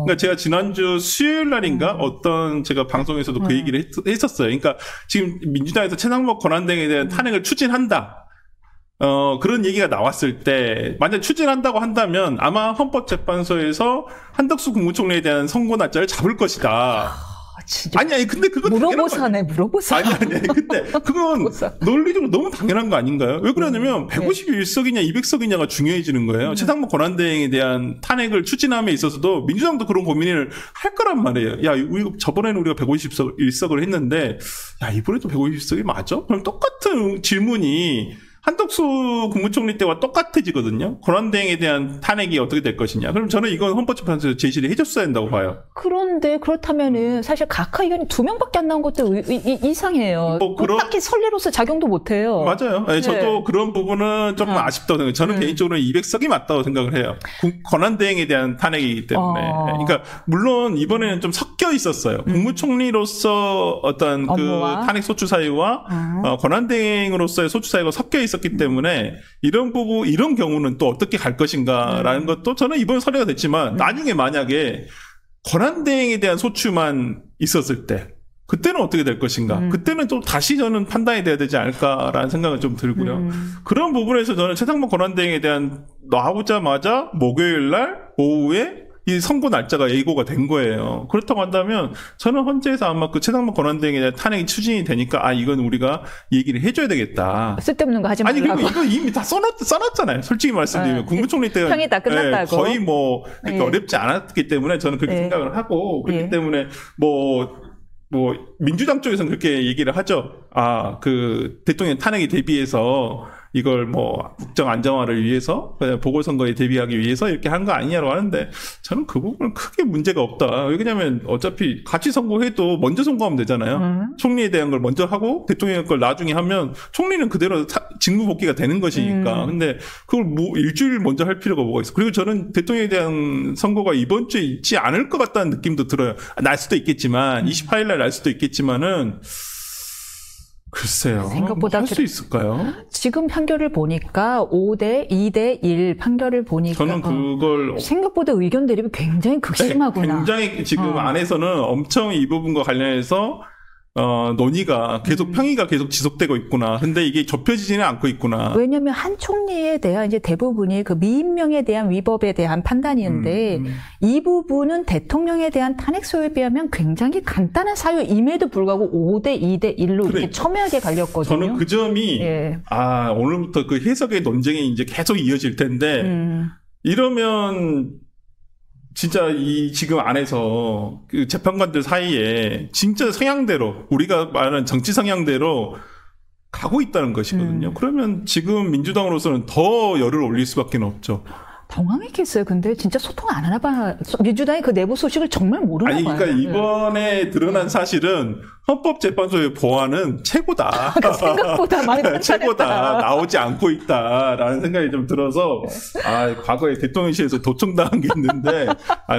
그러니까 제가 지난주 수요일 날인가 어떤 제가 방송에서도 그 얘기를 했었어요. 그러니까 지금 민주당에서 최상목 권한대행에 대한 탄핵을 추진한다. 그런 얘기가 나왔을 때 만약 추진한다고 한다면 아마 헌법재판소에서 한덕수 국무총리에 대한 선고 날짜를 잡을 것이다. 아니, 근데 그건 물어보사네, 물어보사. 아니, 근데 그건 논리적으로 너무 당연한 거 아닌가요? 왜 그러냐면 151석이냐 200석이냐가 중요해지는 거예요. 최상목 권한대행에 대한 탄핵을 추진함에 있어서도 민주당도 그런 고민을 할 거란 말이에요. 야, 저번에는 우리가 151석을 했는데, 야, 이번에도 150석이 맞아? 그럼 똑같은 질문이 한덕수 국무총리 때와 똑같아지거든요. 권한대행에 대한 탄핵이 어떻게 될 것이냐. 그럼 저는 이건 헌법재판소에서 제시를 해줬어야 된다고 봐요. 그런데 그렇다면은 사실 각하 의견이 2명밖에 안 나온 것도 이상해요. 딱히 선례로서 작용도 못해요. 맞아요. 네. 저도 그런 부분은 조금 아쉽다고 생각해요. 저는 개인적으로는 200석이 맞다고 생각을 해요. 권한대행에 대한 탄핵이기 때문에. 그러니까 물론 이번에는 좀 섞여 있었어요. 국무총리로서 어떤 그 탄핵 소추 사유와 권한대행으로서의 소추 사유가 섞여 있었기 때문에 이런 경우는 또 어떻게 갈 것인가라는 것도 저는 이번 선례가 됐지만 나중에 만약에 권한대행에 대한 소추만 있었을 때 그때는 어떻게 될 것인가? 그때는 또 다시 저는 판단이 돼야 되지 않을까라는 생각은 좀 들고요. 그런 부분에서 저는 최상목 권한대행에 대한 나오자마자 목요일 날 오후에 이 선고 날짜가 예고가 된 거예요. 그렇다고 한다면 저는 헌재에서 아마 그 최상목 권한대행에 대한 탄핵이 추진이 되니까 이건 우리가 얘기를 해줘야 되겠다. 쓸데없는 거 하지 말라고. 아니 그리고 이거 이미 다 써놨잖아요. 솔직히 말씀드리면 국무총리 때 평이 다 끝났다고. 거의 뭐 그렇게 어렵지 않았기 때문에 저는 그렇게 생각을 하고 그렇기 때문에 뭐 민주당 쪽에서는 그렇게 얘기를 하죠. 그 대통령 탄핵에 대비해서 이걸 뭐 국정 안정화를 위해서 보궐선거에 대비하기 위해서 이렇게 한 거 아니냐고 하는데 저는 그 부분은 크게 문제가 없다. 왜냐하면 어차피 같이 선거해도 먼저 선거하면 되잖아요. 총리에 대한 걸 먼저 하고 대통령 걸 나중에 하면 총리는 그대로 직무 복귀가 되는 것이니까. 근데 그걸 뭐 일주일 먼저 할 필요가 뭐가 있어. 그리고 저는 대통령에 대한 선거가 이번 주에 있지 않을 것 같다는 느낌도 들어요. 날 수도 있겠지만 28일 날 날 수도 있겠지만은 글쎄요. 생각보다 할 수 있을까요? 지금 판결을 보니까 5대 2대 1 판결을 보니까 저는 그걸 생각보다 의견 대립이 굉장히 극심하구나. 네, 굉장히 지금 안에서는 엄청 이 부분과 관련해서 논의가 계속 평의가 계속 지속되고 있구나. 근데 이게 좁혀지지는 않고 있구나. 왜냐하면 한 총리에 대한 이제 대부분이 그 미임명에 대한 위법에 대한 판단이었는데 이 부분은 대통령에 대한 탄핵 소유에 비하면 굉장히 간단한 사유임에도 불구하고 5대 2대 1로 이렇게 첨예하게 갈렸거든요. 저는 그 점이 오늘부터 그 해석의 논쟁이 이제 계속 이어질 텐데 이러면 진짜 이 지금 안에서 그 재판관들 사이에 진짜 성향대로 우리가 말하는 정치 성향대로 가고 있다는 것이거든요. 그러면 지금 민주당으로서는 더 열을 올릴 수밖에 없죠. 당황했겠어요. 근데 진짜 소통 안 하나 봐. 민주당이 그 내부 소식을 정말 모르나 봐요. 그러니까 이번에 드러난 사실은 헌법재판소의 보안은 최고다. 생각보다 많이 최고다. 나오지 않고 있다라는 생각이 좀 들어서 과거에 대통령실에서 도청당한 게 있는데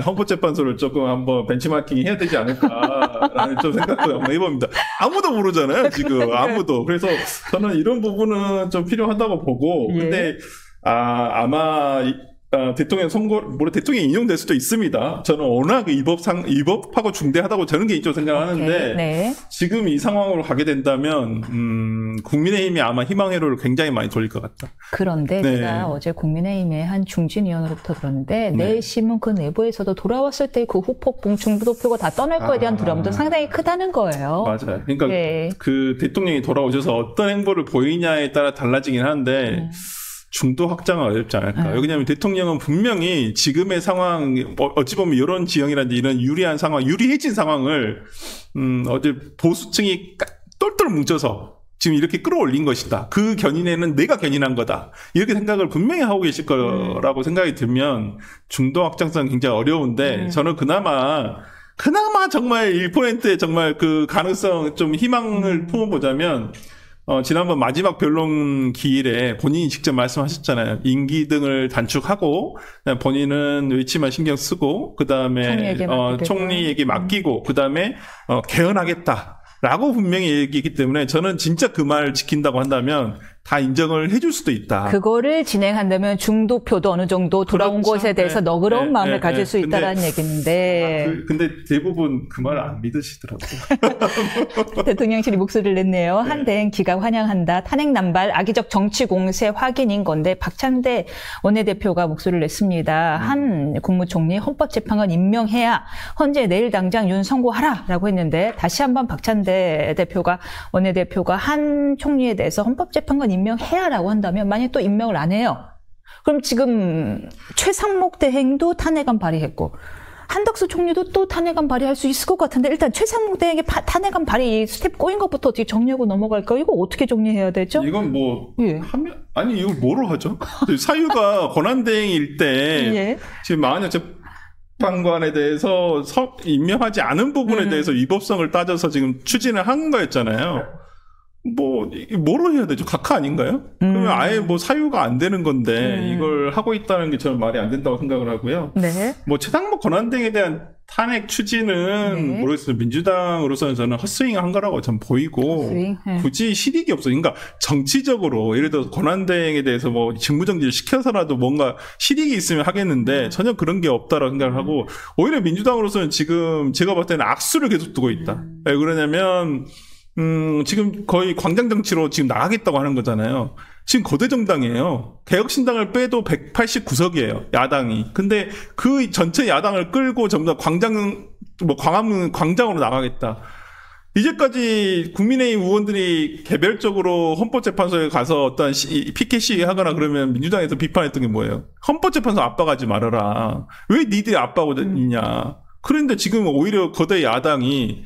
헌법재판소를 조금 한번 벤치마킹 해야 되지 않을까라는 좀 생각도 한번 해봅니다. 아무도 모르잖아요. 지금 아무도. 그래서 저는 이런 부분은 좀 필요하다고 보고 근데 아마 대통령 대통령이 인용될 수도 있습니다. 저는 워낙 위법하고 중대하다고 저는 개인적으로 생각하는데 지금 이 상황으로 가게 된다면 국민의힘이 아마 희망회로를 굉장히 많이 돌릴 것 같다. 그런데 제가 어제 국민의힘의 한 중진위원으로부터 들었는데 내심은 그 내부에서도 돌아왔을 때 그 후폭풍 중도표가 다 떠날 거에 대한 두려움도 상당히 크다는 거예요. 맞아요. 그러니까 그 대통령이 돌아오셔서 어떤 행보를 보이냐에 따라 달라지긴 하는데 중도 확장은 어렵지 않을까. 왜냐하면 대통령은 분명히 지금의 상황, 어찌 보면 이런 지형이라든지 이런 유리한 상황, 유리해진 상황을, 어제 보수층이 똘똘 뭉쳐서 지금 이렇게 끌어올린 것이다. 그 견인에는 내가 견인한 거다. 이렇게 생각을 분명히 하고 계실 거라고 생각이 들면 중도 확장성은 굉장히 어려운데 저는 그나마 정말 1%의 정말 그 가능성 좀 희망을 품어보자면 지난번 마지막 변론 기일에 본인이 직접 말씀하셨잖아요. 임기 등을 단축하고 본인은 외치만 신경 쓰고 그다음에 총리에게 맡기고 그다음에 개헌하겠다라고 분명히 얘기했기 때문에 저는 진짜 그 말을 지킨다고 한다면 다 인정을 해줄 수도 있다. 그거를 진행한다면 중도표도 어느 정도 돌아온 그렇죠. 것에 대해서 너그러운 마음을 가질 수 있다라는 얘기인데. 근데 대부분 그 말을 안 믿으시더라고요. 대통령실이 목소리를 냈네요. 한대행 기각 환영한다. 탄핵 남발 악의적 정치 공세 확인인 건데 박찬대 원내대표가 목소리를 냈습니다. 한 국무총리 헌법재판관 임명해야 헌재 내일 당장 윤 선고하라라고 했는데 다시 한번 박찬대 원내대표가 한 총리에 대해서 헌법재판관 임명해야라고 한다면 만약 또 임명을 안 해요. 그럼 지금 최상목 대행도 탄핵안 발의했고 한덕수 총리도 또 탄핵안 발의할 수 있을 것 같은데 일단 최상목 대행의 탄핵안 발의 스텝 꼬인 것부터 어떻게 정리하고 넘어갈까요? 이거 어떻게 정리해야 되죠? 이건 뭐 아니 이걸 뭐로 하죠? 사유가 권한대행일 때 지금 만약 재판관에 대해서 임명하지 않은 부분에 대해서 위법성을 따져서 지금 추진을 한 거였잖아요. 뭐로 해야 되죠? 각하 아닌가요? 그러면 아예 사유가 안 되는 건데, 이걸 하고 있다는 게 저는 말이 안 된다고 생각을 하고요. 네. 최상목 권한대행에 대한 탄핵 추진은 모르겠어요. 민주당으로서는 저는 헛스윙 한 거라고 전 보이고, 굳이 실익이 없어요. 그러니까 정치적으로, 예를 들어서 권한대행에 대해서 직무정지를 시켜서라도 뭔가 실익이 있으면 하겠는데, 전혀 그런 게 없다라고 생각을 하고, 오히려 민주당으로서는 지금 제가 봤을 때는 악수를 계속 두고 있다. 왜 그러냐면, 지금 거의 광장 정치로 지금 나가겠다고 하는 거잖아요. 지금 거대 정당이에요. 개혁신당을 빼도 189석이에요. 야당이. 근데 그 전체 야당을 끌고 전부 다 광화문 광장으로 나가겠다. 이제까지 국민의힘 의원들이 개별적으로 헌법재판소에 가서 어떤 피켓 시위 하거나 그러면 민주당에서 비판했던 게 뭐예요? 헌법재판소 압박하지 말아라. 왜 니들이 압박하고 있냐. 그런데 지금 오히려 거대 야당이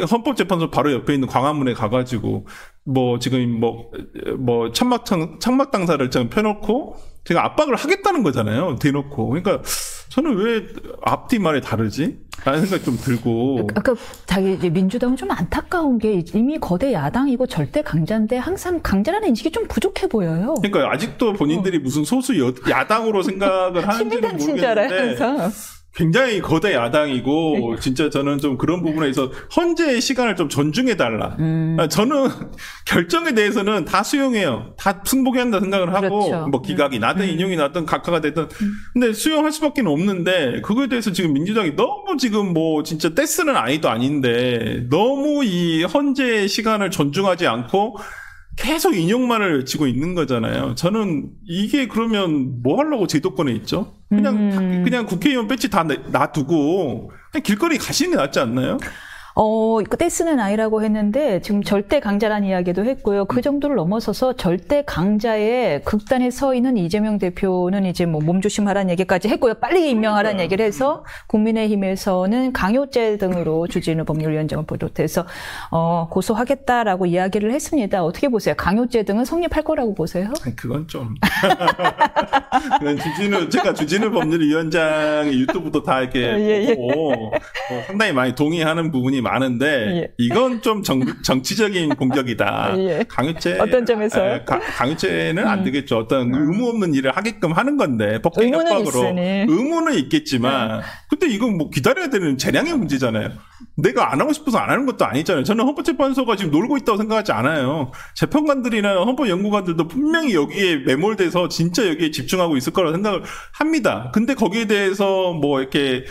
헌법재판소 바로 옆에 있는 광화문에 가가지고, 지금 천막 당사를 펴놓고, 제가 압박을 하겠다는 거잖아요. 대놓고. 그러니까, 저는 왜 앞뒤 말이 다르지? 라는 생각이 좀 들고. 아까 이제 민주당은 좀 안타까운 게 이미 거대 야당이고 절대 강자인데 항상 강자라는 인식이 좀 부족해 보여요. 그러니까 아직도 본인들이 무슨 소수 야당으로 생각을 하는지는 모르겠는데. 굉장히 거대 야당이고 진짜 저는 좀 그런 부분에 있어서 헌재의 시간을 좀 존중해달라. 저는 결정에 대해서는 다 수용해요. 다 승복해야 한다 생각을 하고 그렇죠. 기각이 나든 인용이 나든 각하가 되든 근데 수용할 수밖에 없는데 그거에 대해서 지금 민주당이 너무 지금 진짜 떼쓰는 아이도 아닌데 너무 이 헌재의 시간을 존중하지 않고 계속 인용만을 외치고 있는 거잖아요. 저는 이게 그러면 뭐 하려고 제도권에 있죠? 그냥 국회의원 배지 다 놔두고 그냥 길거리 가시는 게 낫지 않나요? 그건 좀. 제가 주진우 법률위원장의 유튜브도 다 이렇게 보고 상당히 많이 동의하는 부분이 많은데 이건 좀 정치적인 공격이다. 강요죄 어떤 점에서요? 강요죄는 안 되겠죠. 어떤 의무 없는 일을 하게끔 하는 건데 법정 협박으로 의무는 있겠지만 근데 이건 기다려야 되는 재량의 문제잖아요. 내가 안 하고 싶어서 안 하는 것도 아니잖아요. 저는 헌법재판소가 지금 놀고 있다고 생각하지 않아요. 재판관들이나 헌법연구관들도 분명히 여기에 매몰돼서 진짜 여기에 집중하고 있을 거라고 생각을 합니다. 근데 거기에 대해서 이렇게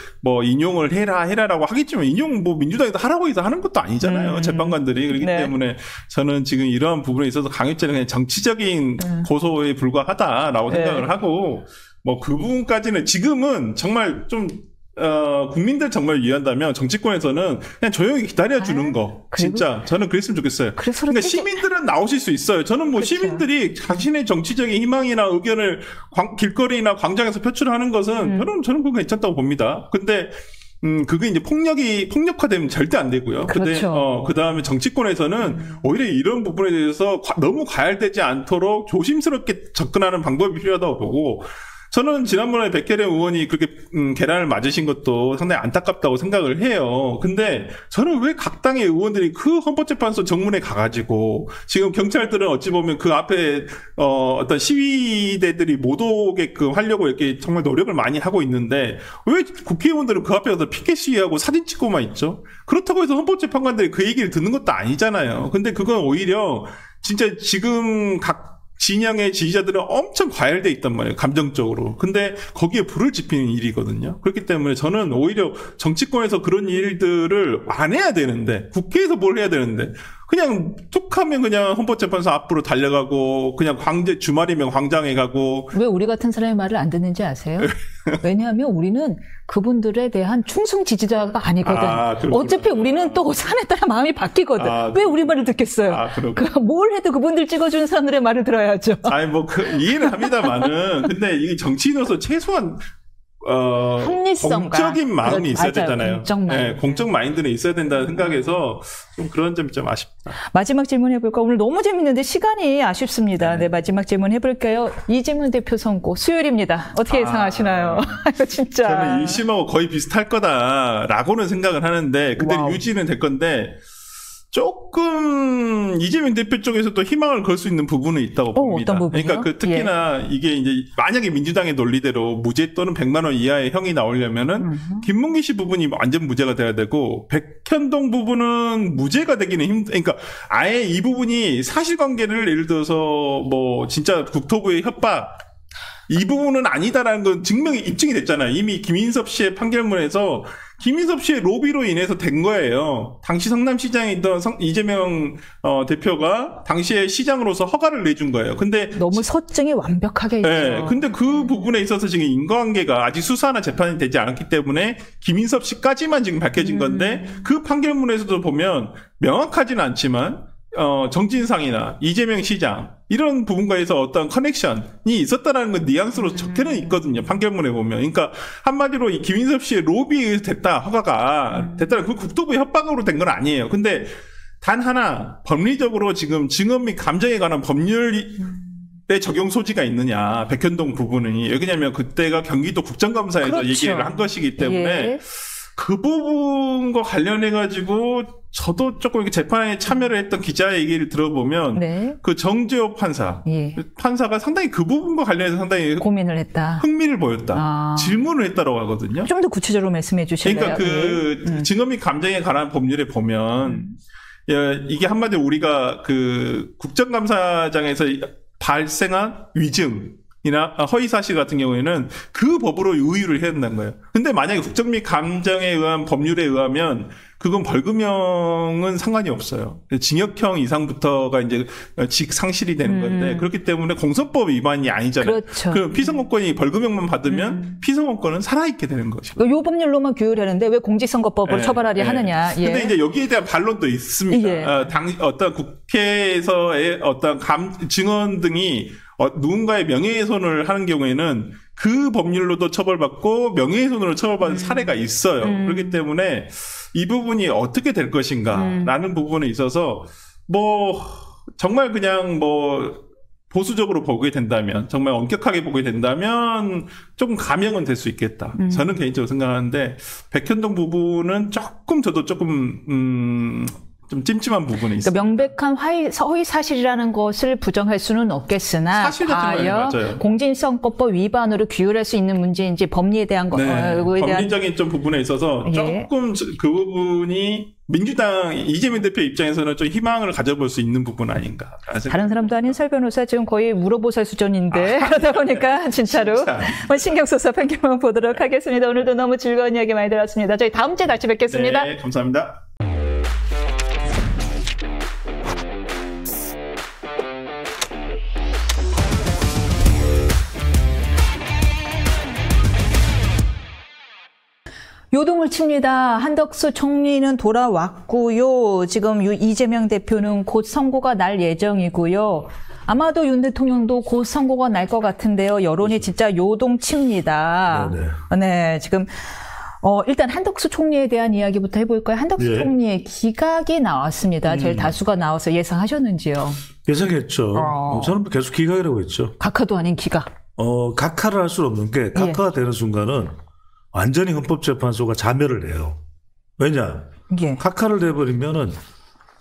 인용을 해라라고 하겠지만 인용 민주당에서 하라고 해서 하는 것도 아니잖아요. 재판관들이. 그렇기 때문에 저는 지금 이러한 부분에 있어서 강요죄는 그냥 정치적인 고소에 불과하다라고 생각을 하고 그 부분까지는 지금은 정말 좀 국민들 정말 이해한다면 정치권에서는 그냥 조용히 기다려주는 거. 진짜. 저는 그랬으면 좋겠어요. 그러니까 시민들은 나오실 수 있어요. 저는 시민들이 자신의 정치적인 희망이나 의견을 길거리나 광장에서 표출하는 것은 저는 그건 괜찮다고 봅니다. 근데 그게 이제 폭력화되면 절대 안 되고요. 그렇죠. 그 다음에 정치권에서는 오히려 이런 부분에 대해서 너무 과열되지 않도록 조심스럽게 접근하는 방법이 필요하다고 보고, 저는 지난번에 백혜련 의원이 그렇게 계란을 맞으신 것도 상당히 안타깝다고 생각을 해요. 근데 저는 왜 각 당의 의원들이 그 헌법재판소 정문에 가가지고 지금 경찰들은 어찌 보면 그 앞에 어떤 시위대들이 못 오게끔 하려고 이렇게 정말 노력을 많이 하고 있는데 왜 국회의원들은 그 앞에 가서 피켓 시위하고 사진 찍고만 있죠? 그렇다고 해서 헌법재판관들이 그 얘기를 듣는 것도 아니잖아요. 근데 그건 오히려 진짜 지금 각 진영의 지지자들은 엄청 과열돼 있단 말이에요. 감정적으로. 근데 거기에 불을 지피는 일이거든요. 그렇기 때문에 저는 오히려 정치권에서 그런 일들을 안 해야 되는데, 국회에서 뭘 해야 되는데, 그냥 툭 하면 그냥 헌법재판소 앞으로 달려가고, 그냥 주말이면 광장에 가고. 왜 우리 같은 사람의 말을 안 듣는지 아세요? 왜냐하면 우리는 그분들에 대한 충성 지지자가 아니거든. 어차피 우리는 또 산에 따라 마음이 바뀌거든. 왜 우리 말을 듣겠어요? 뭘 해도 그분들 찍어주는 사람들의 말을 들어야죠. 아니, 이해는 합니다만은. 근데 이게 정치인으로서 최소한, 합리성과 공적인 마음이 있어야 맞아요. 되잖아요. 공적 마인드. 네, 공적 마인드는 있어야 된다는 생각에서 좀 그런 점이 좀 아쉽다. 마지막 질문 해볼까? 오늘 너무 재밌는데 시간이 아쉽습니다. 네, 마지막 질문 해볼게요. 이재명 대표 선고 수요일입니다. 어떻게 예상하시나요? 진짜. 저는 1심하고 거의 비슷할 거다라고는 생각을 하는데 그대로 유지는 될 건데 조금 이재명 대표 쪽에서도 희망을 걸 수 있는 부분은 있다고 봅니다. 어떤 부분이요? 그러니까 특히나 이게 이제 만약에 민주당의 논리대로 무죄 또는 100만 원 이하의 형이 나오려면은 김문기 씨 부분이 완전 무죄가 돼야 되고 백현동 부분은 무죄가 되기는 그러니까 아예 이 부분이 사실관계를 예를 들어서 뭐 진짜 국토부의 협박 이 부분은 아니다라는 건 입증이 됐잖아요. 이미 김인섭 씨의 판결문에서 김인섭 씨의 로비로 인해서 된 거예요. 당시 성남시장이던 이재명 대표가 당시에 시장으로서 허가를 내준 거예요. 근데 너무 서증이 완벽하게 있죠. 네, 근데 그 부분에 있어서 지금 인과관계가 아직 수사나 재판이 되지 않았기 때문에 김인섭 씨까지만 지금 밝혀진 건데 그 판결문에서도 보면 명확하지는 않지만 정진상이나 이재명 시장 이런 부분과에서 어떤 커넥션이 있었다라는 건 뉘앙스로 적혀는 있거든요. 판결문에 보면. 그러니까 한마디로 이 김인섭 씨의 로비에 의해서 됐다. 허가가 됐다는 그 국토부 협박으로 된 건 아니에요. 근데 단 하나 법리적으로 지금 증언 및 감정에 관한 법률의 적용 소지가 있느냐. 백현동 부분이. 왜냐하면 그때가 경기도 국정감사에서 그렇죠. 얘기를 한 것이기 때문에 예. 그 부분과 관련해가지고 저도 조금 이렇게 재판에 참여를 했던 기자의 얘기를 들어보면 네. 그 정재호 판사가 상당히 그 부분과 관련해서 상당히 고민을 했다. 흥미를 보였다. 질문을 했다고 하거든요. 좀 더 구체적으로 말씀해 주실래요? 그러니까 증언 및 감정에 관한 법률에 보면 이게 한마디로 우리가 그 국정감사장에서 발생한 위증 이나 허위사실 같은 경우에는 그 법으로 의유를 해야 된다는 거예요. 근데 만약에 국정 및 감정에 의한 법률에 의하면 그건 벌금형은 상관이 없어요. 징역형 이상부터가 이제 직상실이 되는 건데 그렇기 때문에 공소법 위반이 아니잖아요. 그렇죠. 그 피선거권이 벌금형만 받으면 피선거권은 살아있게 되는 것이고. 요 법률로만 규율하는데 왜 공직선거법으로 처벌하려 하느냐. 예. 근데 이제 여기에 대한 반론도 있습니다. 예. 어떤 국회에서의 어떤 증언 등이 누군가의 명예훼손을 하는 경우에는 그 법률로도 처벌받고 명예훼손으로 처벌받은 사례가 있어요. 그렇기 때문에 이 부분이 어떻게 될 것인가라는 부분에 있어서 뭐 정말 그냥 뭐 보수적으로 보게 된다면 정말 엄격하게 보게 된다면 조금 감형은 될 수 있겠다. 저는 개인적으로 생각하는데 백현동 부분은 저도 조금 좀 찜찜한 부분이 있어요. 그러니까 명백한 허위 사실이라는 것을 부정할 수는 없겠으나 과연 공직선거법 위반으로 규율할 수 있는 문제인지 법리에 대한 법리적인 좀 부분에 있어서 조금 그 부분이 민주당 이재명 대표 입장에서는 좀 희망을 가져볼 수 있는 부분 아닌가. 다른 사람도 아닌 설 변호사 지금 거의 물어보살 수준인데 그러다 보니까 진짜로 신경 써서 판결만 보도록 하겠습니다. 오늘도 너무 즐거운 이야기 많이 들었습니다. 저희 다음 주에 다시 뵙겠습니다. 네, 감사합니다. 요동을 칩니다. 한덕수 총리는 돌아왔고요. 지금 이재명 대표는 곧 선고가 날 예정이고요. 아마도 윤 대통령도 곧 선고가 날 것 같은데요. 여론이 진짜 요동칩니다. 네, 지금 일단 한덕수 총리에 대한 이야기부터 해볼까요? 한덕수 총리의 기각이 나왔습니다. 제일 다수가 나와서 예상하셨는지요? 예상했죠. 저는 계속 기각이라고 했죠. 각하도 아닌 기각. 각하를 할 수는 없는 게 각하가 되는 순간은 완전히 헌법재판소가 자멸을 해요. 왜냐? 각하를 돼버리면은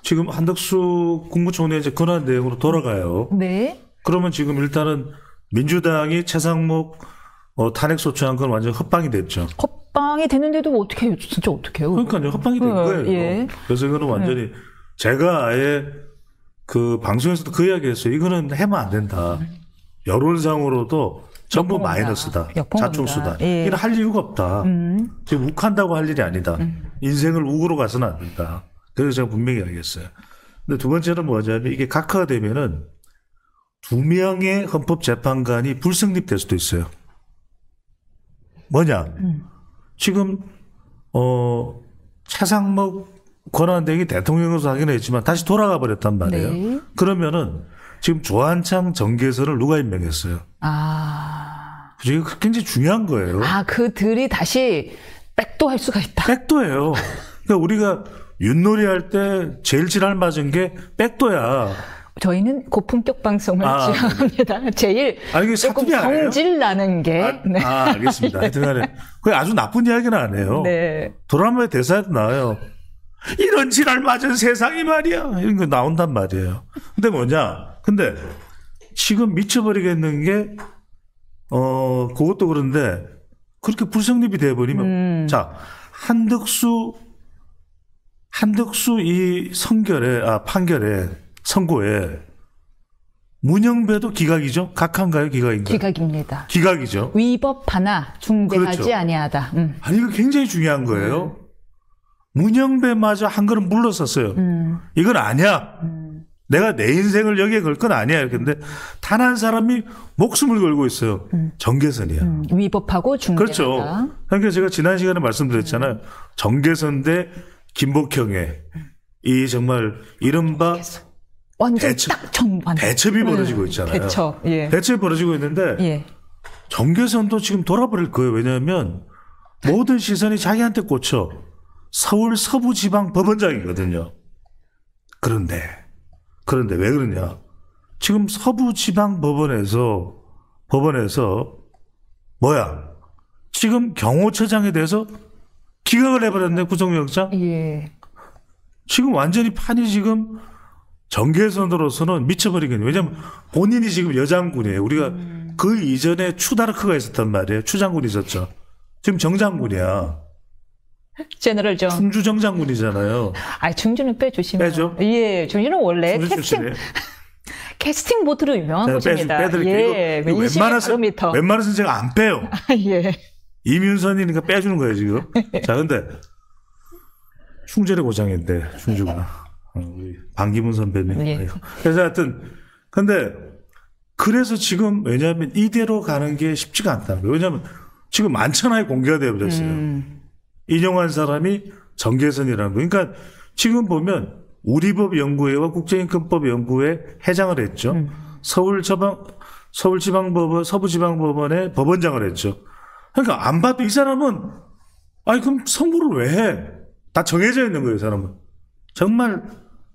지금 한덕수 국무총리 이제 권한 내용으로 돌아가요. 네. 그러면 지금 일단은 민주당이 최상목 탄핵 소추한 건 완전 헛방이 됐죠. 헛방이 됐는데도 어떻게 해요? 진짜 어떻게 해요? 그러니까요. 헛방이 된 거예요. 그래서 이거는 완전히 제가 아예 그 방송에서도 그 이야기했어요. 이거는 하면 안 된다. 여론상으로도 전부 마이너스다. 자충수다. 예. 이건 할 이유가 없다. 지금 욱한다고 할 일이 아니다. 인생을 욱으로 가서는 안 된다. 그래서 제가 분명히 이야기했어요. 근데 두 번째는 뭐냐면 이게 각하가 되면은 2명의 헌법재판관이 불성립될 수도 있어요. 뭐냐? 지금 최상목 권한대행이 대통령으로서 하긴 했지만 다시 돌아가 버렸단 말이에요. 네. 그러면은 지금 조한창 정계선을 누가 임명했어요? 이게 굉장히 중요한 거예요. 그들이 다시 백도할 수가 있다. 백도예요. 그러니까 우리가 윷놀이 할 때 제일 지랄 맞은 게 백도야. 저희는 고품격 방송을 지향합니다. 제일 조금 성질 나는 게. 네. 알겠습니다. 하여튼간에 그게 아주 나쁜 이야기는 안 해요. 네. 드라마의 대사에도 나와요. 이런 지랄 맞은 세상이 말이야. 이런 거 나온단 말이에요. 근데 뭐냐? 근데 지금 미쳐버리겠는 게 그것도 그런데 그렇게 불성립이 돼버리면 자 한덕수 이 판결에 선고에 문영배도 기각이죠? 각한가요? 기각인가요? 기각입니다. 기각이죠. 위법하나 중대하지 그렇죠. 아니하다. 아니 이거 굉장히 중요한 거예요. 문영배마저 한 걸음 물러섰어요. 이건 아니야. 내가 내 인생을 여기에 걸 건 아니야. 근데 단 한 사람이 목숨을 걸고 있어요. 정계선이야. 위법하고 중대하다. 그렇죠. 그러니까 제가 지난 시간에 말씀드렸잖아요. 정계선 대 김복형의 이 정말 이른바 완전 딱 정반. 대첩이 벌어지고 있잖아요. 대첩. 예. 대첩이 벌어지고 있는데 예. 정계선도 지금 돌아버릴 거예요. 왜냐하면 모든 시선이 자기한테 꽂혀. 서울 서부지방법원장이거든요. 그런데 왜 그러냐? 지금 서부지방법원에서 지금 경호처장에 대해서 기각을 해버렸네, 구속영장. 예. 지금 완전히 판이 지금 정계선으로서는 미쳐버리겠네요. 왜냐하면 본인이 지금 여장군이에요. 우리가 그 이전에 추다르크가 있었단 말이에요. 추장군이 있었죠. 지금 정장군이야. 제너럴 정. 충주 정장군이잖아요. 충주는 빼주시면. 빼죠? 예, 충주는 원래 캐스팅 보트로 유명한 곳입니다. 빼드릴게요. 예, 웬만해서 제가 안 빼요. 예. 이민선이니까 빼주는 거예요, 지금. 자, 근데 충절의 고장인데, 충주가. 우리 반기문 선배님. 예. 그래서 하여튼, 근데 그래서 지금 왜냐하면 이대로 가는 게 쉽지가 않다는 거예요. 왜냐하면 지금 만천하에 공개가 되어버렸어요. 인용한 사람이 정계선이라는 거. 그러니까 지금 보면 우리법연구회와 국제인권법연구회 회장을 했죠. 서울지방법원, 서부지방법원의 법원장을 했죠. 그러니까 안 봐도 이 사람은 그럼 선고를 왜 해? 다 정해져 있는 거예요, 이 사람은. 정말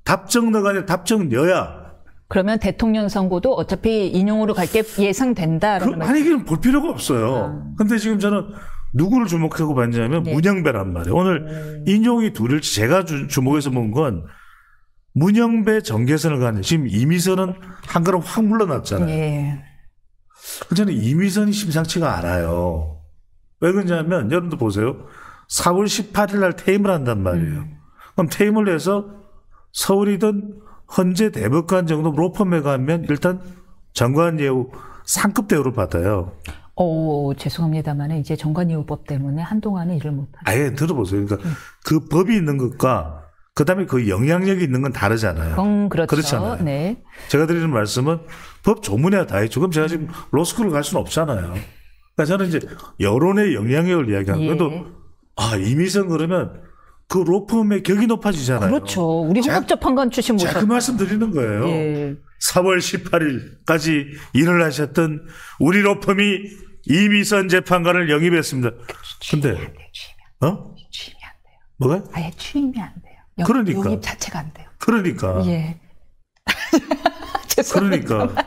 답정너가 아니라 답정여야. 그러면 대통령 선고도 어차피 인용으로 갈 게 예상된다라는 말씀. 이건 볼 필요가 없어요. 근데 지금 저는 누구를 주목하고 봤냐면 문영배란 말이에요. 오늘 인용이 둘일지 제가 주목해서 본 건 문영배 정계선을 가는 지금 이미선은 한 걸음 확 물러났잖아요. 예. 저는 이미선이 심상치가 않아요. 왜 그러냐면 여러분들 보세요. 4월 18일 날 퇴임을 한단 말이에요. 그럼 퇴임을 해서 서울이든 헌재 대법관 정도 로펌에 가면 일단 장관 예우 상급 대우를 받아요. 죄송합니다만 이제 정관예우법 때문에 한동안은 일을 못하죠. 아예 들어보세요. 그러니까 그 법이 있는 것과 그다음에 그 영향력이 있는 건 다르잖아요. 그렇죠. 그렇잖아요. 네. 제가 드리는 말씀은 법 조문해야 다 했죠. 그럼 제가 지금 로스쿨을 갈 수는 없잖아요. 그러니까 저는 이제 여론의 영향력을 이야기하는 것도 이미선 그러면 그 로펌의 격이 높아지잖아요. 그렇죠. 우리 헌법재판관 출신 모셨. 제가 그 말씀 드리는 거예요. 예. 4월 18일까지 일을 하셨던 우리 로펌이 이미선 재판관을 영입했습니다. 근데 취임이 안 돼요. 뭐가? 아예 취임이 안 돼요. 그러니까. 영입 자체가 안 돼요. 그러니까. 예. 죄송합니다. 그러니까.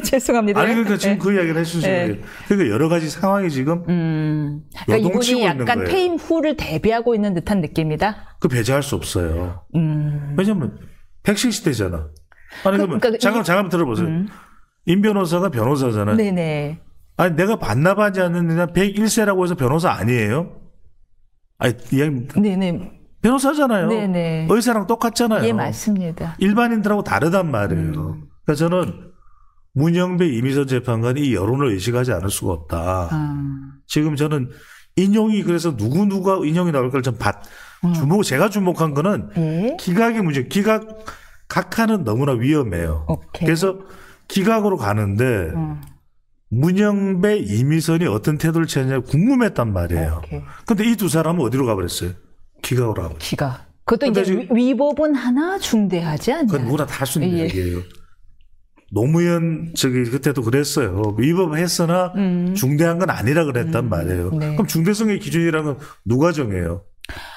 죄송합니다. 그러니까 지금 그 이야기를 해주시는 거예요. 그러니까 여러 가지 상황이 지금 그러니까 이분이 있는 약간 거예요. 퇴임 후를 대비하고 있는 듯한 느낌이다. 그 배제할 수 없어요. 왜냐면 백신 시대잖아. 그러면 잠깐 들어보세요. 임 변호사가 변호사잖아요. 네네. 내가 반납하지 않는 101세라고 해서 변호사 아니에요? 네네. 변호사잖아요. 네네. 의사랑 똑같잖아요. 예, 맞습니다. 일반인들하고 다르단 말이에요. 그러니까 저는 문영배 이미선 재판관이 이 여론을 의식하지 않을 수가 없다. 지금 저는 인용이 그래서 누가 인용이 나올까를 좀 제가 주목한 거는 예? 기각의 문제. 각하는 너무나 위험해요. 오케이. 그래서 기각으로 가는데 문영배 이미선이 어떤 태도를 취하느냐 궁금했단 말이에요. 그런데 이 두 사람은 어디로 가버렸어요? 기각으로 가버렸어요. 기각. 그것도 이제 위법은 하나 중대하지 않냐. 그건 누구나 다 할 수 있는 얘기예요. 노무현 그때도 그랬어요. 위법했으나 중대한 건 아니라 그랬단 말이에요. 네. 그럼 중대성의 기준이라는 건 누가 정해요?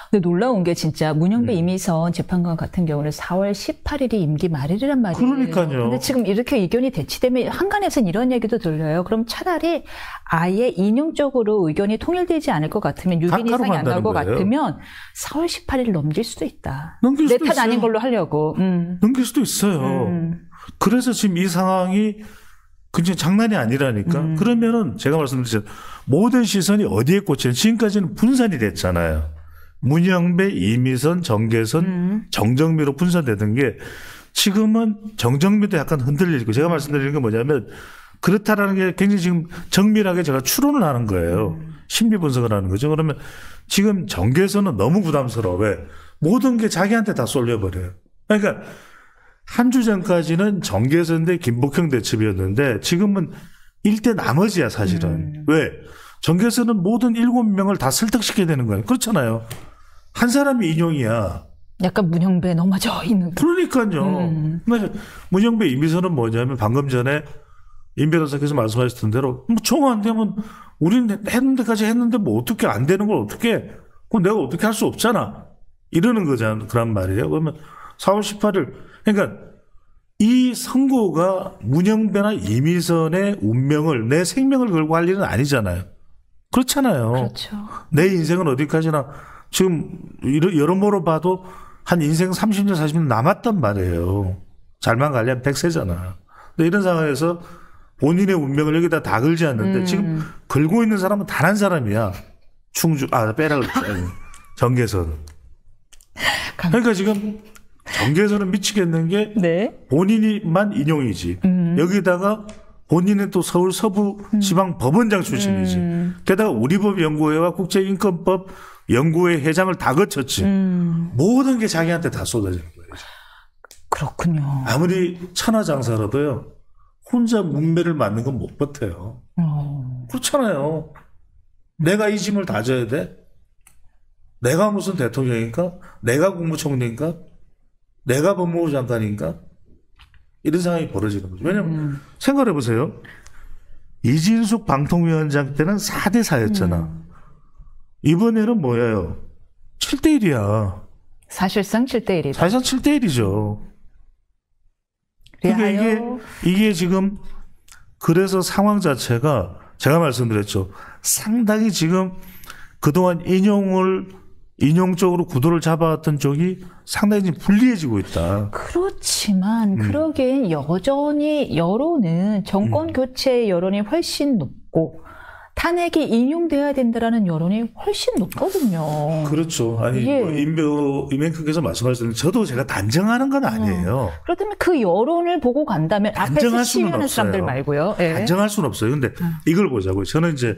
근데 놀라운 게 진짜 문영배 이미선 재판관 같은 경우는 4월 18일이 임기 말일이란 말이에요. 그러니까요. 근데 지금 이렇게 의견이 대치되면 한간에서는 이런 얘기도 들려요. 그럼 차라리 아예 인용적으로 의견이 통일되지 않을 것 같으면 유린 이상이 안 나올 것 같으면 4월 18일을 넘길 수도 있다. 내 탓 아닌 걸로 하려고. 넘길 수도 있어요. 그래서 지금 이 상황이 굉장히 장난이 아니라니까. 그러면은 제가 말씀드렸죠. 모든 시선이 어디에 꽂혀요? 지금까지는 분산이 됐잖아요. 문영배, 이미선, 정계선, 정정미로 분산되던 게 지금은 정정미도 약간 흔들리고 제가 말씀드리는 게 뭐냐면 그렇다라는 게 굉장히 지금 정밀하게 제가 추론을 하는 거예요. 심리 분석을 하는 거죠. 그러면 지금 정계선은 너무 부담스러워. 왜? 모든 게 자기한테 다 쏠려버려요. 그러니까 한 주 전까지는 정계선 대 김복형 대첩이었는데 지금은 일대 나머지야 사실은. 왜? 정계선은 모든 7명을 다 설득시켜야 되는 거예요. 그렇잖아요. 한 사람이 인용이야. 약간 문영배 넘어져 있는. 그러니까요. 문영배 이미선은 뭐냐면 방금 전에 임 변호사께서 말씀하셨던 대로 뭐 정 안 되면 우리는 했는 데까지 했는데 뭐 어떻게 안 되는 걸 어떻게 그건 내가 어떻게 할 수 없잖아. 이러는 거잖아. 그런 말이에요. 그러면 4월 18일 그러니까 이 선고가 문영배나 이미선의 운명을 내 생명을 걸고 할 일은 아니잖아요. 그렇잖아요. 그렇죠. 내 인생은 어디까지나 지금 여러모로 봐도 한 인생 30년, 40년 남았단 말이에요. 잘만 가려면 100세잖아. 근데 이런 상황에서 본인의 운명을 여기다 다 걸지 않는데 지금 걸고 있는 사람은 단 한 사람이야. 빼라 그랬지. 정계선. 그러니까 지금 정계선은 미치겠는 게 네. 본인이만 인용이지. 여기다가 본인은 또 서울 서부 지방 법원장 출신이지. 게다가 우리법 연구회와 국제인권법 연구회 회장을 다 거쳤지. 모든 게 자기한테 다 쏟아지는 거예요. 그렇군요. 아무리 천하장사라도요. 혼자 문매를 맞는 건 못 버텨요. 그렇잖아요. 내가 이 짐을 다 져야 돼? 내가 무슨 대통령인가? 내가 국무총리인가? 내가 법무부 장관인가? 이런 상황이 벌어지는 거죠. 왜냐하면 생각해 보세요. 이진숙 방통위원장 때는 4대 4였잖아. 이번에는 뭐예요? 7대 1이야. 사실상 7대 1이다. 사실상 7대 1이죠. 그러니까 이게 지금 그래서 상황 자체가 제가 말씀드렸죠. 상당히 지금 그동안 인용적으로 구도를 잡아왔던 쪽이 상당히 불리해지고 있다. 그렇지만 그러기엔 여전히 여론은 정권 교체 여론이 훨씬 높고 탄핵이 인용돼야 된다라는 여론이 훨씬 높거든요. 그렇죠. 아니 뭐 임행크께서 말씀하셨는데 저도 제가 단정하는 건 아니에요. 그렇다면 그 여론을 보고 간다면 앞에서 시위하는 사람들 말고요. 네. 단정할 수는 없어요. 근데 이걸 보자고요. 저는 이제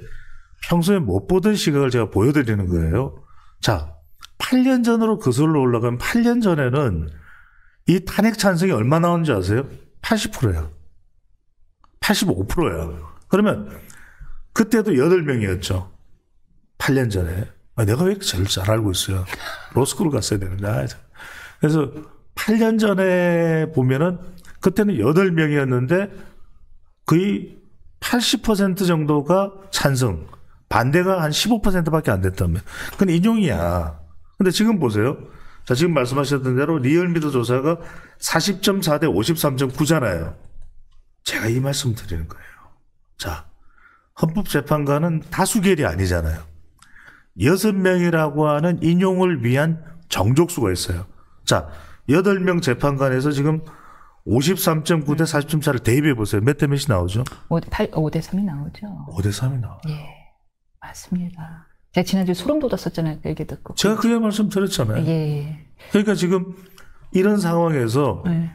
평소에 못 보던 시각을 제가 보여드리는 거예요. 자, 8년 전으로 거슬러 올라가면 8년 전에는 이 탄핵 찬성이 얼마 나오는지 아세요? 80%예요. 85%예요. 그러면 그때도 8명이었죠. 8년 전에. 내가 왜 이렇게 제일 잘 알고 있어요? 로스쿨을 갔어야 되는데. 그래서 8년 전에 보면은 그때는 8명이었는데 거의 80% 정도가 찬성. 반대가 한 15%밖에 안 됐다면. 그건 인용이야. 근데 지금 보세요. 자, 지금 말씀하셨던 대로 리얼미터 조사가 40.4 대 53.9잖아요. 제가 이 말씀 드리는 거예요. 자, 헌법재판관은 다수결이 아니잖아요. 6명이라고 하는 인용을 위한 정족수가 있어요. 자, 8명 재판관에서 지금 53.9 대 40.4를 대입해 보세요. 몇 대 몇이 나오죠? 5대 3이 나오죠. 5대 3이 나와요. 예, 맞습니다. 제가 지난주에 소름 돋았었잖아요. 얘기 듣고. 제가 그게 말씀드렸잖아요. 예. 그러니까 지금 이런 상황에서 네.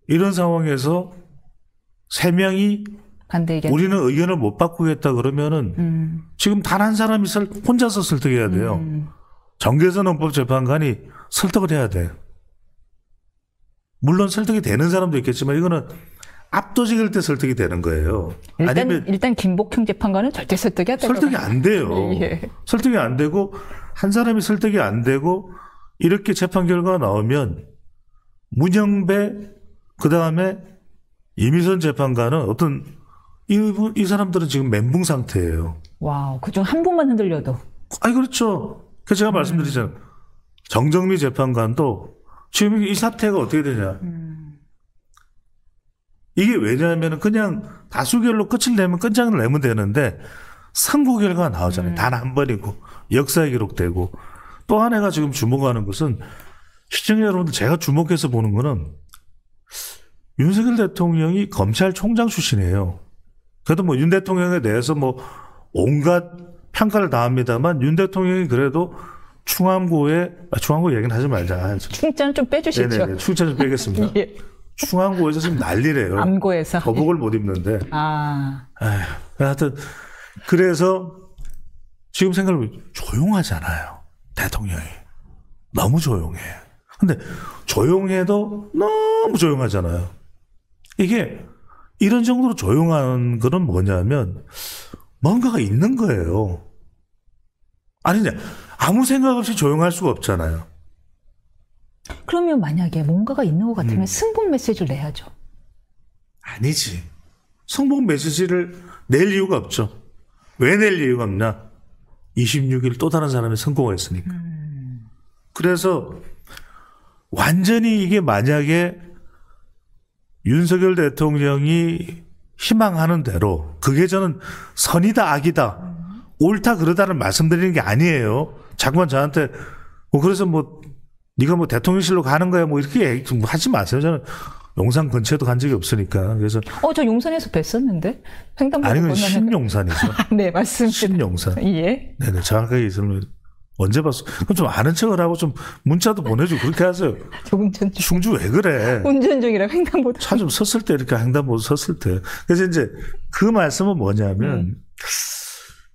이런 상황에서 3명이 반대 의견. 우리는 의견을 못 바꾸겠다 그러면은 지금 단 한 사람이 혼자서 설득해야 돼요. 정계선 헌법재판관이 설득을 해야 돼요. 물론 설득이 되는 사람도 있겠지만 이거는 압도적일 때 설득이 되는 거예요. 일단 김복형 재판관은 절대 설득이 안 돼요. 설득이 안 돼요. 예. 설득이 안 되고 한 사람이 설득이 안 되고 이렇게 재판 결과가 나오면 문영배 그다음에 이미선 재판관은 어떤 이 사람들은 지금 멘붕 상태예요. 와우, 그중 한 분만 흔들려도. 아니 그렇죠. 그래서 제가 말씀드리잖아요. 정정미 재판관도 지금 이 사태가 어떻게 되냐. 이게 왜냐하면 그냥 다수결로 끝을 내면 끝장을 내면 되는데 선고 결과가 나오잖아요. 단 한 번이고 역사에 기록되고 또 하나가 지금 주목하는 것은 시청자 여러분들 제가 주목해서 보는 거는 윤석열 대통령이 검찰총장 출신이에요. 그래도 뭐 윤 대통령에 대해서 뭐 온갖 평가를 다 합니다만 윤 대통령이 그래도 충암고 얘기는 하지 말자. 충자는 좀 빼주시죠. 네네, 충자 좀 빼겠습니다. 예. 충암고에서 지금 난리래요. 암고에서. 거복을 못 입는데. 하여튼 그래서 지금 생각해보면 조용하잖아요. 대통령이. 너무 조용해. 근데 조용해도 너무 조용하잖아요. 이게 이런 정도로 조용한 거는 뭐냐면 뭔가가 있는 거예요. 아니냐. 아무 생각 없이 조용할 수가 없잖아요. 그러면 만약에 뭔가가 있는 것 같으면 승복 메시지를 내야죠. 아니지. 승복 메시지를 낼 이유가 없죠. 왜 낼 이유가 없냐. 26일 또 다른 사람이 선고했으니까. 그래서 완전히 이게 만약에 윤석열 대통령이 희망하는 대로 그게 저는 선이다 악이다 옳다 그러다를 말씀드리는 게 아니에요. 자꾸만 저한테 그래서 네가 대통령실로 가는 거야 이렇게 하지 마세요. 저는 용산 근처에도 간 적이 없으니까. 그래서 저 용산에서 뵀었는데 횡단보도 아니 그건 신용산이죠. 네 맞습니다. 신용산. 예. 네네 정확하게 있으면 언제 봤어? 그럼 좀 아는 척을 하고 좀 문자도 보내주고 그렇게 하세요. 운전 중. 충주 왜 그래? 운전 중이라 횡단보도. 차 좀 섰을 때 이렇게 횡단보도 섰을 때. 그래서 이제 그 말씀은 뭐냐면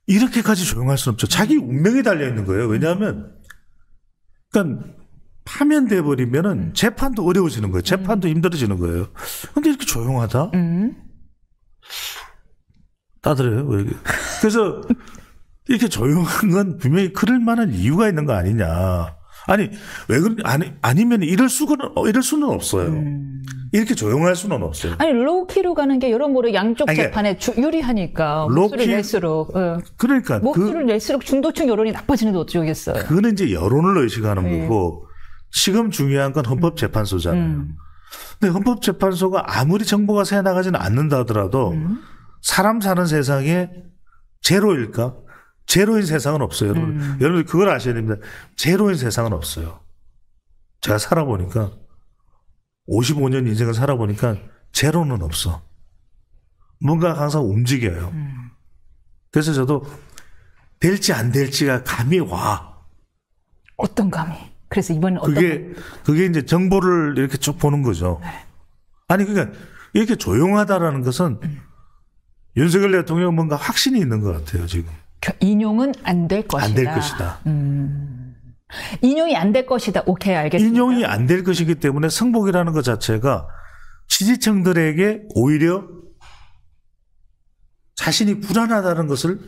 이렇게까지 조용할 수는 없죠. 자기 운명이 달려 있는 거예요. 왜냐하면 그러니까 파면돼 버리면은 재판도 어려워지는 거예요. 재판도 힘들어지는 거예요. 근데 이렇게 조용하다? 따들어요. 왜? 그래서 이렇게 조용한 건 분명히 그럴 만한 이유가 있는 거 아니냐. 아니, 왜 아니면 이럴 수는 없어요. 이렇게 조용할 수는 없어요. 아니, 로키로 가는 게 여러모로 양쪽 재판에 유리하니까. 목소리를 낼수록. 그러니까. 목소리를 낼수록 중도층 여론이 나빠지는데 어쩌겠어요. 그거는 이제 여론을 의식하는 거고, 지금 중요한 건 헌법재판소잖아요. 근데 헌법재판소가 아무리 정보가 새 나가지는 않는다 하더라도, 사람 사는 세상에 제로일까? 제로인 세상은 없어요. 여러분 그걸 아셔야 됩니다. 제로인 세상은 없어요. 제가 살아보니까 55년 인생을 살아보니까 제로는 없어. 뭔가 항상 움직여요. 그래서 저도 될지 안 될지가 감이 와. 어떤 감이? 그래서 이번엔 어떤 그게 이제 정보를 이렇게 쭉 보는 거죠. 네. 아니 그러니까 이렇게 조용하다라는 것은 윤석열 대통령 뭔가 확신이 있는 것 같아요 지금. 인용은 안 될 것이다. 안 될 것이다. 인용이 안 될 것이다. 오케이, 알겠습니다. 인용이 안 될 것이기 때문에 승복이라는 것 자체가 지지층들에게 오히려 자신이 불안하다는 것을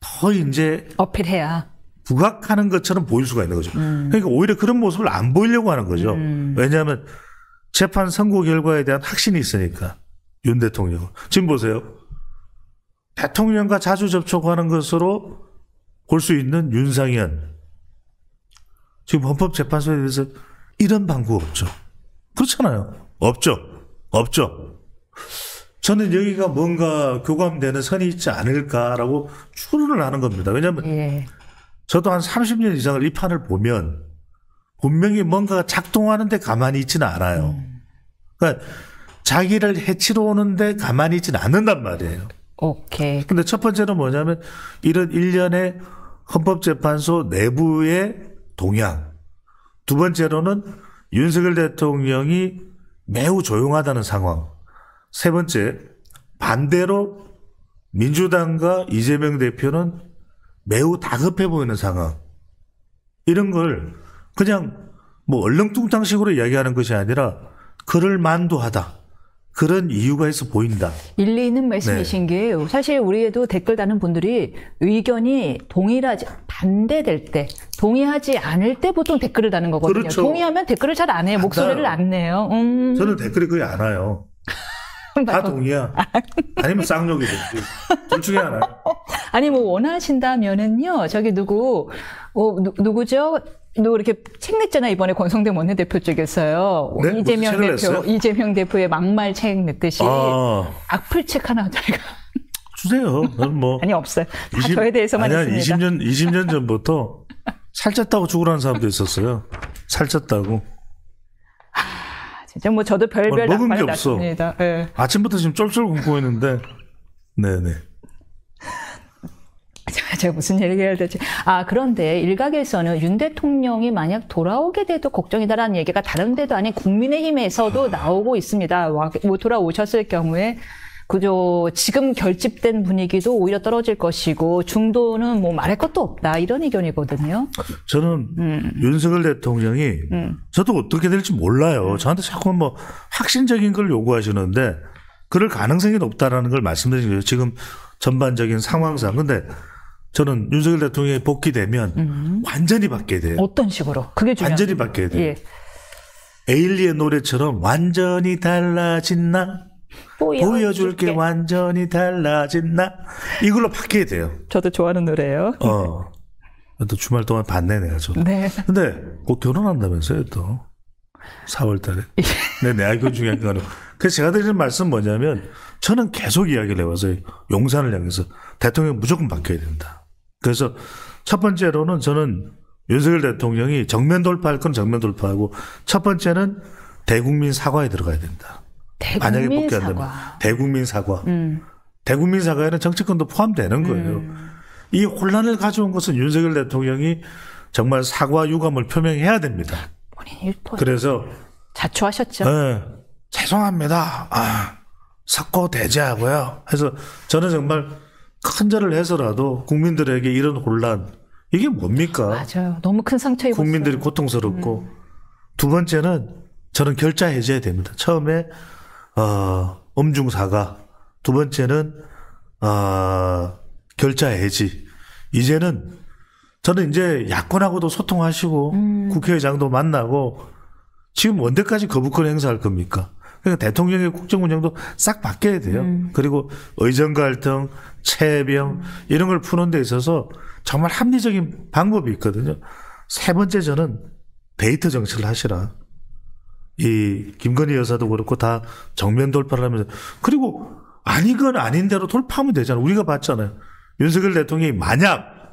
더 이제 어필해야 부각하는 것처럼 보일 수가 있는 거죠. 그러니까 오히려 그런 모습을 안 보이려고 하는 거죠. 왜냐하면 재판 선고 결과에 대한 확신이 있으니까 윤 대통령은. 지금 보세요. 대통령과 자주 접촉하는 것으로 볼 수 있는 윤상현. 지금 헌법재판소에 대해서 이런 방구가 없죠. 그렇잖아요. 없죠. 저는 여기가 뭔가 교감되는 선이 있지 않을까라고 추론을 하는 겁니다. 왜냐하면 저도 한 30년 이상을 이 판을 보면 분명히 뭔가가 작동하는데 가만히 있지는 않아요. 그러니까 자기를 해치러 오는데 가만히 있지는 않는단 말이에요. 오케이. 근데 첫 번째는 뭐냐면 이런 일련의 헌법재판소 내부의 동향. 두 번째로는 윤석열 대통령이 매우 조용하다는 상황. 세 번째, 반대로 민주당과 이재명 대표는 매우 다급해 보이는 상황. 이런 걸 그냥 뭐 얼렁뚱땅식으로 이야기하는 것이 아니라 그럴 만도하다. 그런 이유가 있어 보인다. 일리 있는 말씀이신 게 사실 우리에도 댓글 다는 분들이 의견이 동일하지 반대될 때 동의하지 않을 때 보통 댓글을 다는 거거든요. 그렇죠. 동의하면 댓글을 잘 안 해요. 목소리를 안 내요. 저는 댓글이 거의 안 와요. 다 동의야. 아니면 쌍욕이든지 둘 중에 하나요. 아니 뭐 원하신다면은요. 저기 누구죠? 이렇게 책 냈잖아 이번에 권성동 원내대표 쪽에서요. 네? 이재명 대표의 막말 책 냈듯이 악플 책 하나 저희가 주세요. 뭐 아니 없어요. 다 저에 대해서만 있습니다. 20년 전부터 살쪘다고 죽으라는 사람도 있었어요. 살쪘다고. 진짜 뭐 저도 별별 먹은 게 없어. 네. 아침부터 지금 쫄쫄 굶고 있는데. 네네. 제가 무슨 얘기해야 되지? 그런데 일각에서는 윤 대통령이 만약 돌아오게 돼도 걱정이다라는 얘기가 다른 데도 아닌 국민의힘에서도 나오고 있습니다. 뭐 돌아오셨을 경우에 그저 지금 결집된 분위기도 오히려 떨어질 것이고 중도는 뭐 말할 것도 없다 이런 의견이거든요. 저는 윤석열 대통령이 저도 어떻게 될지 몰라요. 저한테 자꾸 뭐 확신적인 걸 요구하시는데 그럴 가능성이 높다라는 걸 말씀드린 거예요. 지금 전반적인 상황상. 근데 저는 윤석열 대통령이 복귀되면 완전히 바뀌어야 돼요. 어떤 식으로? 그게 중요해요. 완전히 바뀌어야 돼요. 예. 에일리의 노래처럼 완전히 달라진 나 보여줄게 완전히 달라진 나 이걸로 바뀌어야 돼요. 저도 좋아하는 노래예요. 또 주말 동안 봤네 내가 저도. 네. 근데 곧 결혼한다면서요 또 4월 달에. 내 아이콘 중에 한 거는. 그래서 제가 드리는 말씀 뭐냐면 저는 계속 이야기를 해와서 용산을 향해서 대통령이 무조건 바뀌어야 된다. 그래서 첫 번째로는 저는 윤석열 대통령이 정면 돌파할 건 정면 돌파하고 첫 번째는 대국민 사과에 들어가야 된다. 만약에 복귀한다면 대국민 사과. 대국민 사과에는 정치권도 포함되는 거예요. 이 혼란을 가져온 것은 윤석열 대통령이 정말 사과 유감을 표명해야 됩니다. 그래서 자초하셨죠. 네, 죄송합니다. 석고 대제하고요. 해서 저는 정말 큰절을 해서라도 국민들에게 이런 혼란 이게 뭡니까? 맞아요. 너무 큰 상처 입었어요. 국민들이 고통스럽고 두 번째는 저는 결자 해제해야 됩니다. 처음에 엄중 사과, 두 번째는 결자 해지. 이제는 저는 이제 야권하고도 소통하시고 국회의장도 만나고 지금 언제까지 거부권 행사할 겁니까? 그러니까 대통령의 국정 운영도 싹 바뀌어야 돼요. 그리고 의정 갈등, 체병 이런 걸 푸는 데 있어서 정말 합리적인 방법이 있거든요. 세 번째 저는 데이터 정치를 하시라. 이 김건희 여사도 그렇고 다 정면 돌파를 하면서 그리고 아니건 아닌 대로 돌파하면 되잖아요. 우리가 봤잖아요. 윤석열 대통령이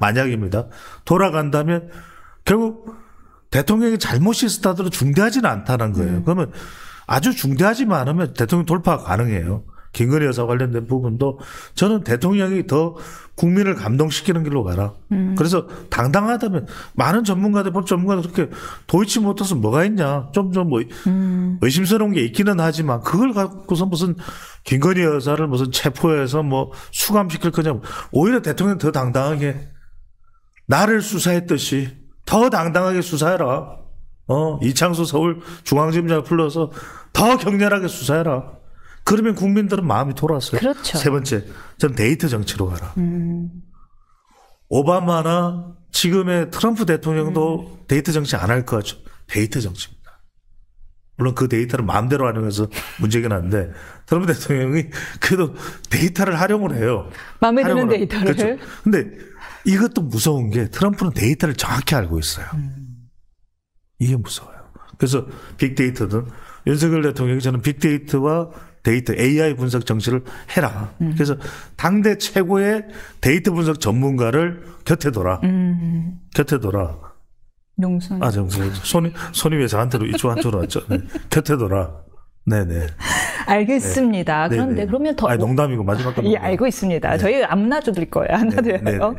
만약입니다. 돌아간다면 결국 대통령의 잘못이 있었다도 중대하지는 않다는 거예요. 그러면 아주 중대하지만 않으면 대통령 돌파가 가능해요. 김건희 여사 관련된 부분도 저는 대통령이 더 국민을 감동시키는 길로 가라. 그래서 당당하다면 많은 전문가들, 법 전문가들 그렇게 도이치모터스 뭐가 있냐. 좀 뭐 의심스러운 게 있기는 하지만 그걸 갖고서 무슨 김건희 여사를 무슨 체포해서 뭐 수감시킬 거냐. 오히려 대통령 더 당당하게 나를 수사했듯이 더 당당하게 수사해라. 이창수 서울중앙지검장을 불러서 더 격렬하게 수사해라. 그러면 국민들은 마음이 돌아왔어요. 그렇죠. 세 번째, 전 데이터 정치로 가라. 오바마나 지금의 트럼프 대통령도 데이터 정치 안 할 것 같죠. 데이터 정치입니다. 물론 그 데이터를 마음대로 활용해서 문제긴 한데 트럼프 대통령이 그래도 데이터를 활용을 해요. 마음에 드는 데이터를. 그렇죠. 근데 이것도 무서운 게 트럼프는 데이터를 정확히 알고 있어요. 이게 무서워요. 그래서 빅데이터든 윤석열 대통령이 저는 빅데이터와 데이터 AI 분석 정치를 해라. 그래서 당대 최고의 데이터 분석 전문가를 곁에 둬라. 곁에 둬라. 용선. 정선. 손이 왜 저한테로 이쪽 한쪽으로 왔죠? 네. 곁에 둬라. 네네. 알겠습니다. 네. 그런데 네네. 그러면 더 농담이고 마지막 건 예, 알고 있습니다. 네. 저희 안 놔줘드릴 거예요. 안 놔둬요.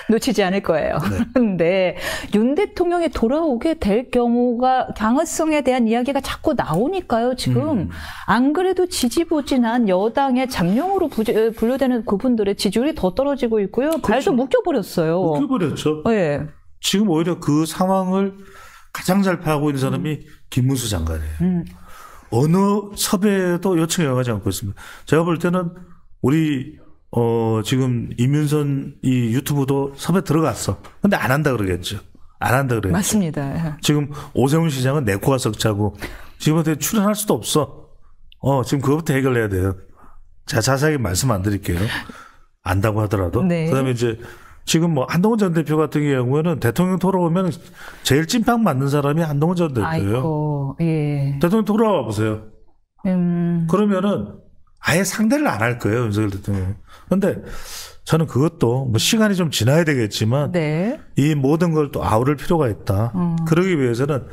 놓치지 않을 거예요. 그런데 윤 대통령이 돌아오게 될 경우가 강화성에 대한 이야기가 자꾸 나오니까요. 지금 안 그래도 지지부진한 여당의 잠룡으로 분류되는 그분들의 지지율이 더 떨어지고 있고요. 그렇죠. 발도 묶여버렸어요. 묶여버렸죠. 네. 지금 오히려 그 상황을 가장 잘 파악하고 있는 사람이 김문수 장관이에요. 어느 섭외에도 요청이 가지 않고 있습니다. 제가 볼 때는 우리 지금 이민선 이 유튜브도 섭외 들어갔어. 근데 안 한다 그러겠죠. 안 한다 그러겠죠. 맞습니다. 지금 오세훈 시장은 내 코가 석차고 지금한테 출연할 수도 없어. 지금 그것부터 해결해야 돼요. 제가 자세하게 말씀 안 드릴게요. 안다고 하더라도. 네. 그다음에 이제 지금 뭐 한동훈 전 대표 같은 경우에는 대통령 돌아오면 제일 찐빵 맞는 사람이 한동훈 전 대표예요. 아이고, 예. 대통령 돌아와 보세요. 그러면은 아예 상대를 안 할 거예요, 윤석열 대통령. 그런데 저는 그것도 뭐 시간이 좀 지나야 되겠지만 네. 이 모든 걸 또 아우를 필요가 있다. 그러기 위해서는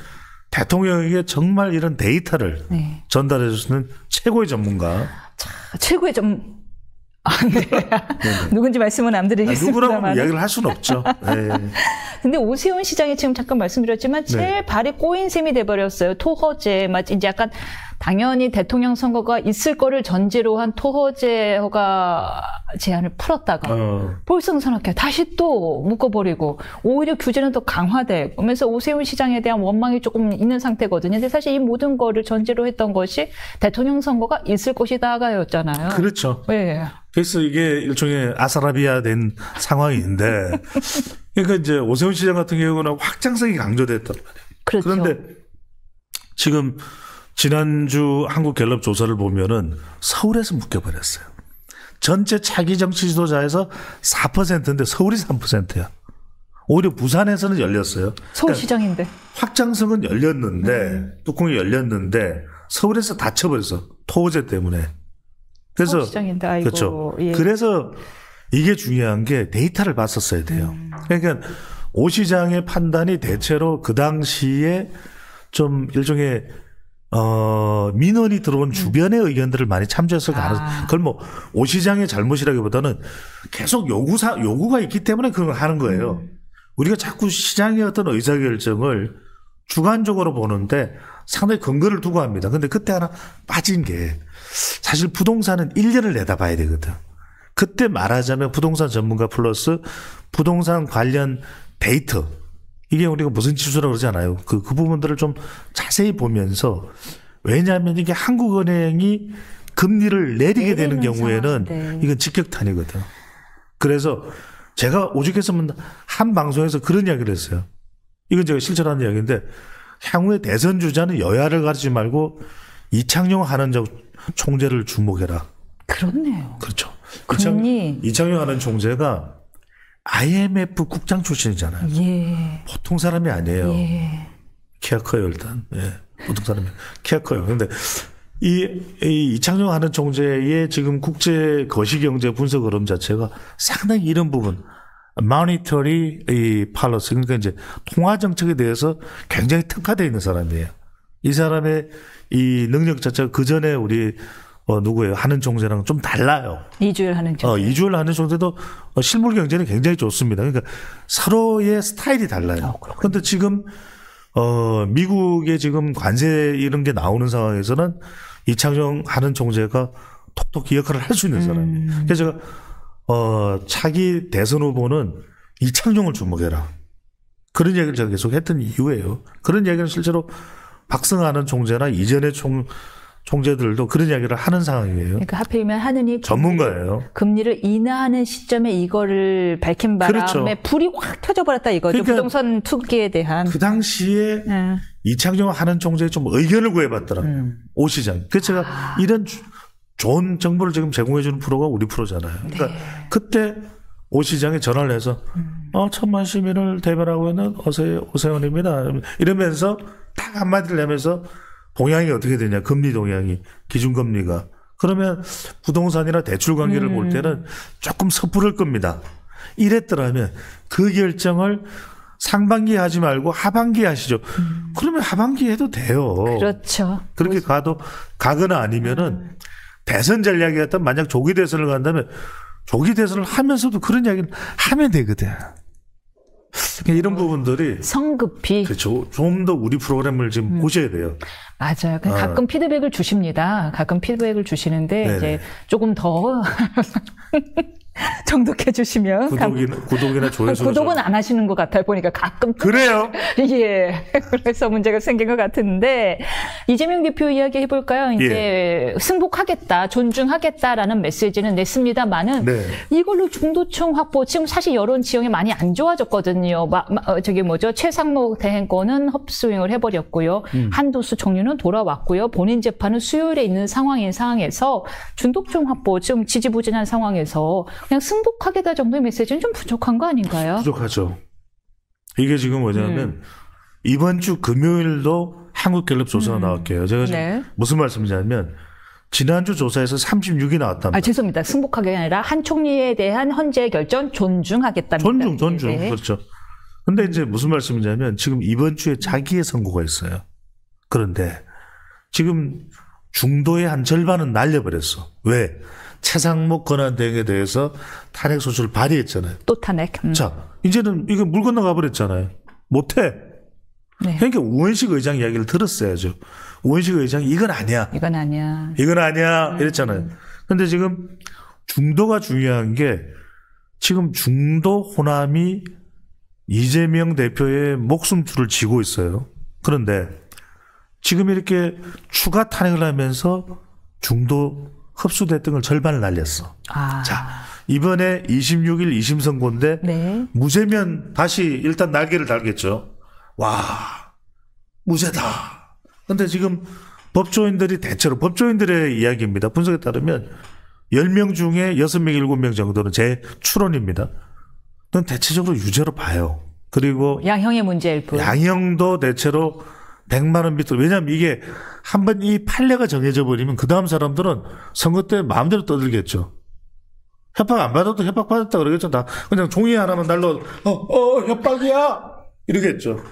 대통령에게 정말 이런 데이터를 네. 전달해 줄 수 있는 최고의 전문가. 최고의 네. 누군지 말씀은 안 드리겠습니다. 누구라고 이야기를 할 수는 없죠. 네. 근데 오세훈 시장이 지금 잠깐 말씀드렸지만 제일 발이 꼬인 셈이 돼버렸어요. 토허제, 이제 약간 당연히 대통령 선거가 있을 거를 전제로 한 토허제 허가 제한을 풀었다가 볼성선악회 다시 또 묶어버리고 오히려 규제는 더 강화돼 오면서 오세훈 시장에 대한 원망이 조금 있는 상태거든요. 근데 사실 이 모든 거를 전제로 했던 것이 대통령 선거가 있을 것이다가였잖아요. 그렇죠. 네. 그래서 이게 일종의 아사라비아된 상황인데 그러니까 이제 오세훈 시장 같은 경우는 확장성이 강조됐단 말이에요. 그렇죠. 그런데 지금 지난주 한국갤럽 조사를 보면은 서울에서 묶여버렸어요. 전체 차기 정치 지도자에서 4%인데 서울이 3%야. 오히려 부산에서는 열렸어요. 서울시장인데. 그러니까 확장성은 열렸는데 뚜껑이 열렸는데 서울에서 닫혀버렸어. 토호제 때문에. 그래서 서울시장인데, 아이고. 그렇죠. 예. 그래서 이게 중요한 게 데이터를 봤었어야 돼요. 그러니까 오 시장의 판단이 대체로 그 당시에 좀 일종의 민원이 들어온 주변의 의견들을 많이 참조했을 가능성. 그걸 뭐 오 시장의 잘못이라기보다는 계속 요구가 있기 때문에 그런 걸 하는 거예요. 우리가 자꾸 시장의 어떤 의사결정을 주관적으로 보는데 상당히 근거를 두고 합니다. 근데 그때 하나 빠진 게 사실 부동산은 1년을 내다봐야 되거든. 그때 말하자면 부동산 전문가 플러스 부동산 관련 데이터. 이게 우리가 무슨 지수라고 그러잖아요. 그 부분들을 좀 자세히 보면서 왜냐하면 이게 한국은행이 금리를 내리게 되는 경우에는 이건 직격탄이거든. 그래서 제가 오죽했으면 한 방송에서 그런 이야기를 했어요. 이건 제가 실제로 하는 이야기인데 향후에 대선 주자는 여야를 가르치지 말고 이창용 한은정 총재를 주목해라. 그렇네요. 그렇죠. 이창용 한은 총재가 IMF 국장 출신이잖아요. 예. 보통 사람이 아니에요. 예. 키가 커요, 일단. 예. 보통 사람이 키가 커요. 그런데 이창용 한은 총재의 지금 국제 거시경제 분석 흐름 자체가 상당히 이런 부분, monetary policy, 그러니까 이제 통화 정책에 대해서 굉장히 특화되어 있는 사람이에요. 이 사람의 이 능력 자체가 그 전에 우리 누구예요? 한은 총재랑 좀 달라요. 이주열 한은 총재. 이주열 한은 총재도 실물 경제는 굉장히 좋습니다. 그러니까 서로의 스타일이 달라요. 그런데 지금 미국의 지금 관세 이런 게 나오는 상황에서는 이창용 한은 총재가 톡톡히 역할을 할 수 있는 사람이에요. 그래서 제가 차기 대선 후보는 이창용을 주목해라. 그런 얘기를 제가 계속 했던 이유예요. 그런 얘기는 실제로 박승하는 총재나 이전의 총재들도 그런 이야기를 하는 상황이에요. 그러니까 하필이면 하느니 전문가예요. 금리를 인하하는 시점에 이거를 밝힌 바람에 그렇죠. 불이 확 켜져버렸다 이거죠. 그러니까 부동산 투기에 대한. 그 당시에 이창용 한은 총재의 좀 의견을 구해봤더라. 오 시장. 그래서 제가 이런 좋은 정보를 지금 제공해주는 프로가 우리 프로잖아요. 그러니까 네. 그때 오 시장에 전화를 해서 1,000만 시민을 대변하고 있는 오세훈입니다. 이러면서 딱 한마디를 하면서 동향이 어떻게 되냐. 금리 동향이. 기준금리가. 그러면 부동산이나 대출 관계를 볼 때는 조금 섣부를 겁니다. 이랬더라면 그 결정을 상반기 하지 말고 하반기 하시죠. 그러면 하반기 해도 돼요. 그렇죠. 그렇게 가거나 아니면은 대선 전략이 같다면 만약 조기 대선을 간다면 조기 대선을 하면서도 그런 이야기를 하면 되거든. 그러니까 이런 부분들이 성급히 그렇죠. 좀 더 우리 프로그램을 지금 보셔야 돼요. 맞아요. 가끔 피드백을 주십니다. 가끔 피드백을 주시는데 네네. 이제 조금 더 정독해 주시면 구독이나 조회수 구독은 안 하시는 것 같아요. 보니까 가끔 그래요. 예. 그래서 문제가 생긴 것 같은데 이재명 대표 이야기 해볼까요? 이제 승복하겠다, 존중하겠다라는 메시지는 냈습니다만은 네. 이걸로 중도층 확보 지금 사실 여론 지형이 많이 안 좋아졌거든요. 최상목 대행권은 흡수행을 해버렸고요. 한도수 총리는 돌아왔고요. 본인 재판은 수요일에 있는 상황에서 중도층 확보 지금 지지부진한 상황에서 그냥 승복하겠다 정도의 메시지는 좀 부족한 거 아닌가요? 부족하죠. 이게 지금 뭐냐면 이번 주 금요일도 한국갤럽 조사가 나왔게요. 제가 지금 네. 무슨 말씀이냐면 지난주 조사에서 36이 나왔답니다. 죄송합니다. 승복하게 아니라 한 총리에 대한 헌재 결정 존중하겠답니다. 존중. 네. 그렇죠. 근데 이제 무슨 말씀이냐면 지금 이번 주에 자기의 선고가 있어요. 그런데 지금 중도의 한 절반은 날려버렸어. 왜? 최상목 권한대행에 대해서 탄핵 소추를 발의했잖아요. 또 탄핵. 자, 이제는 이거 물 건너가 버렸잖아요. 못해. 네. 그러니까 우원식 의장 이야기를 들었어야죠. 우원식 의장이 이건 아니야. 이랬잖아요. 그런데 지금 중도가 중요한 게 지금 중도 호남이 이재명 대표의 목숨줄을 쥐고 있어요. 그런데 지금 이렇게 추가 탄핵을 하면서 중도 흡수됐던 걸 절반을 날렸어. 자, 이번에 26일 2심 선고인데 네. 무죄면 다시 일단 날개를 달겠죠. 와, 무죄다. 그런데 지금 법조인들의 이야기입니다. 분석에 따르면 10명 중에 6명, 7명 정도는 제 추론입니다. 그건 대체적으로 유죄로 봐요. 그리고 양형의 문제일 뿐. 양형도 대체로 100만 원 밑으로. 왜냐하면 이게 한번 이 판례가 정해져 버리면 그 다음 사람들은 선거 때 마음대로 떠들겠죠. 협박 안 받아도 협박 받았다 그러겠죠. 다 그냥 종이 하나만 날로 협박이야 이러겠죠.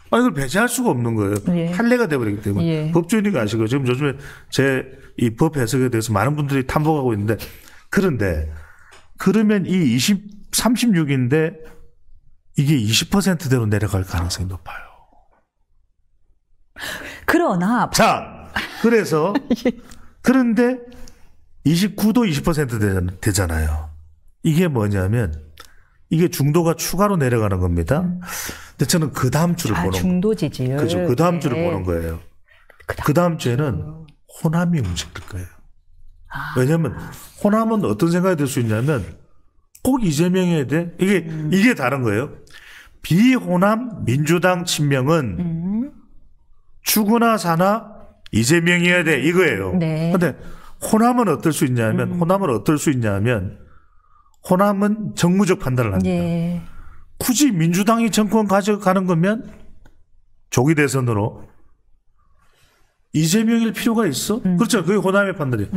이걸 배제할 수가 없는 거예요. 예. 판례가 돼버리기 때문에. 예. 법조인이가 아시고 지금 요즘에 제 이 법 해석에 대해서 많은 분들이 탐복하고 있는데 그런데 그러면 이 36인데 이게 20%대로 내려갈 가능성이 높아요. 그러나 그래서 그런데 29도 20% 되잖아요. 이게 뭐냐면 이게 중도가 추가로 내려가는 겁니다. 근데 저는 그 다음 주를 보는 거예요. 중도 지지율. 그렇죠. 그 다음 주를 보는 거예요. 그 다음 주에는 호남이 움직일 거예요. 왜냐하면 호남은 어떤 생각이 들 수 있냐면 꼭 이재명에 대해 이게 다른 거예요. 비호남 민주당 친명은 죽으나 사나 이재명이어야 돼 이거예요. 그런데 호남은 어떨 수 있냐면 호남은 정무적 판단을 합니다. 예. 굳이 민주당이 정권 가져가는 거면 조기 대선으로 이재명일 필요가 있어? 그렇죠. 그게 호남의 판단이에요.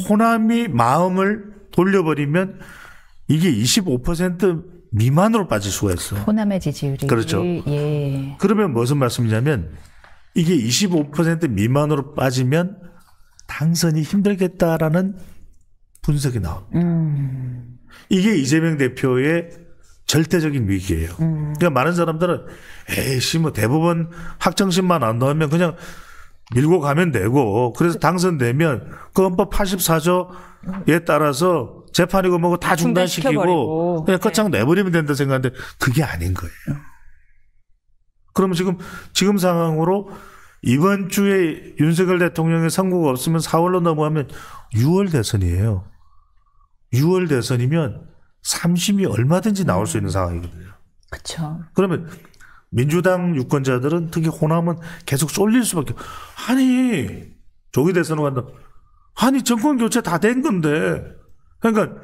호남이 마음을 돌려버리면 이게 25% 미만으로 빠질 수가 있어. 호남의 지지율이. 그렇죠. 예. 그러면 무슨 말씀이냐면 이게 25% 미만으로 빠지면 당선이 힘들겠다라는 분석이 나옵니다. 이게 이재명 대표의 절대적인 위기예요. 그러니까 많은 사람들은 뭐 대법원 확정심만 안 나오면 그냥 밀고 가면 되고 그래서 당선되면 그 헌법 84조에 따라서 재판이고 뭐고 다 중단시키고 그냥 끝장 내버리면 된다 생각하는데 그게 아닌 거예요. 그러면 지금 상황으로 이번 주에 윤석열 대통령의 선고가 없으면 4월로 넘어가면 6월 대선이에요. 6월 대선이면 3심이 얼마든지 나올 수 있는 상황이거든요. 그렇죠. 그러면 민주당 유권자들은 특히 호남은 계속 쏠릴 수밖에. 아니 조기 대선으로 간다. 아니 정권 교체 다 된 건데. 그러니까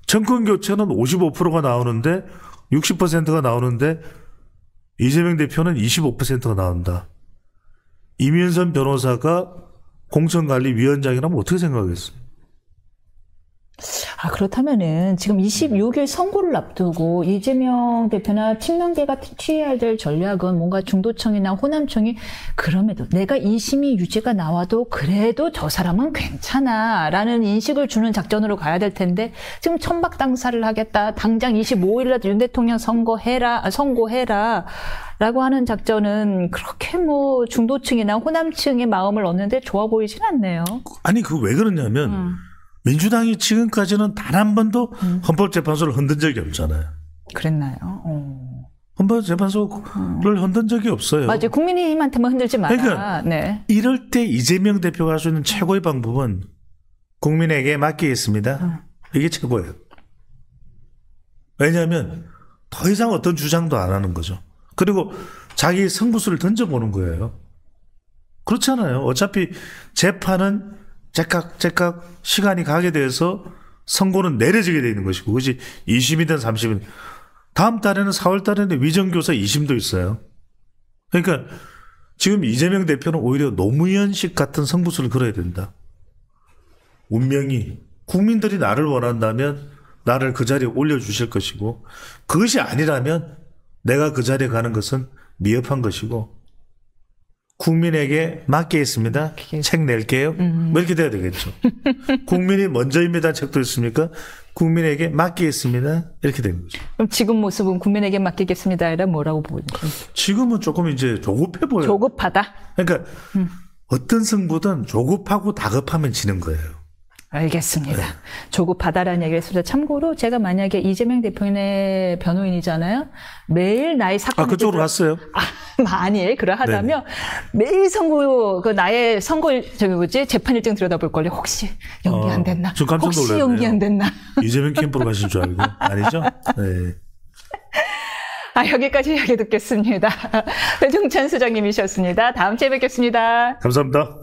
정권 교체는 55%가 나오는데 60%가 나오는데 이재명 대표는 25%가 나온다. 이면선 변호사가 공천관리위원장이라면 어떻게 생각하겠어요? 그렇다면은 지금 26일 선거를 앞두고 이재명 대표나 친명계가 취해야 될 전략은 뭔가 중도층이나 호남층이 그럼에도 내가 2심이 유죄가 나와도 그래도 저 사람은 괜찮아라는 인식을 주는 작전으로 가야 될 텐데 지금 천박당사를 하겠다. 당장 25일이라도 윤 대통령 선고해라 라고 하는 작전은 그렇게 뭐 중도층이나 호남층의 마음을 얻는데 좋아 보이진 않네요. 아니 왜 그러냐면 민주당이 지금까지는 단 한 번도 헌법재판소를 흔든 적이 없잖아요. 그랬나요? 헌법재판소를 흔든 적이 없어요. 맞아요. 국민의힘한테만 흔들지 마라. 그러니까 네. 이럴 때 이재명 대표가 할 수 있는 최고의 방법은 국민에게 맡기겠습니다. 이게 최고예요. 왜냐하면 더 이상 어떤 주장도 안 하는 거죠. 그리고 자기 승부수를 던져보는 거예요. 그렇잖아요. 어차피 재판은 제각 시간이 가게 돼서 선고는 내려지게 되어 있는 것이고, 그것이 2심이든 3심이든. 다음 달에는 4월 달에는 위정교사 2심도 있어요. 그러니까 지금 이재명 대표는 오히려 노무현식 같은 승부수를 걸어야 된다. 운명이 국민들이 나를 원한다면 나를 그 자리에 올려주실 것이고, 그것이 아니라면 내가 그 자리에 가는 것은 미흡한 것이고, 국민에게 맡기겠습니다. 책 낼게요. 뭐 이렇게 돼야 되겠죠. 국민이 먼저입니다. 책도 있습니까? 국민에게 맡기겠습니다. 이렇게 되는 거죠. 그럼 지금 모습은 국민에게 맡기겠습니다. 이라 뭐라고 보죠? 지금은 조금 이제 조급해 보여요. 조급하다? 그러니까 어떤 승부든 조급하고 다급하면 지는 거예요. 알겠습니다. 네. 조급하다라는 얘기를 했습니다. 참고로 제가 만약에 이재명 대표의 변호인이잖아요. 매일 나의 사건 그쪽으로 갔어요? 만일 그러하다면 매일 나의 재판 일정 들여다볼 걸요. 혹시 연기 안 됐나? 혹시 연기 안 됐나? 이재명 캠프로 가신 줄 알고. 아니죠? 네. 여기까지 이야기 듣겠습니다. 배종찬 소장님이셨습니다. 다음 주에 뵙겠습니다. 감사합니다.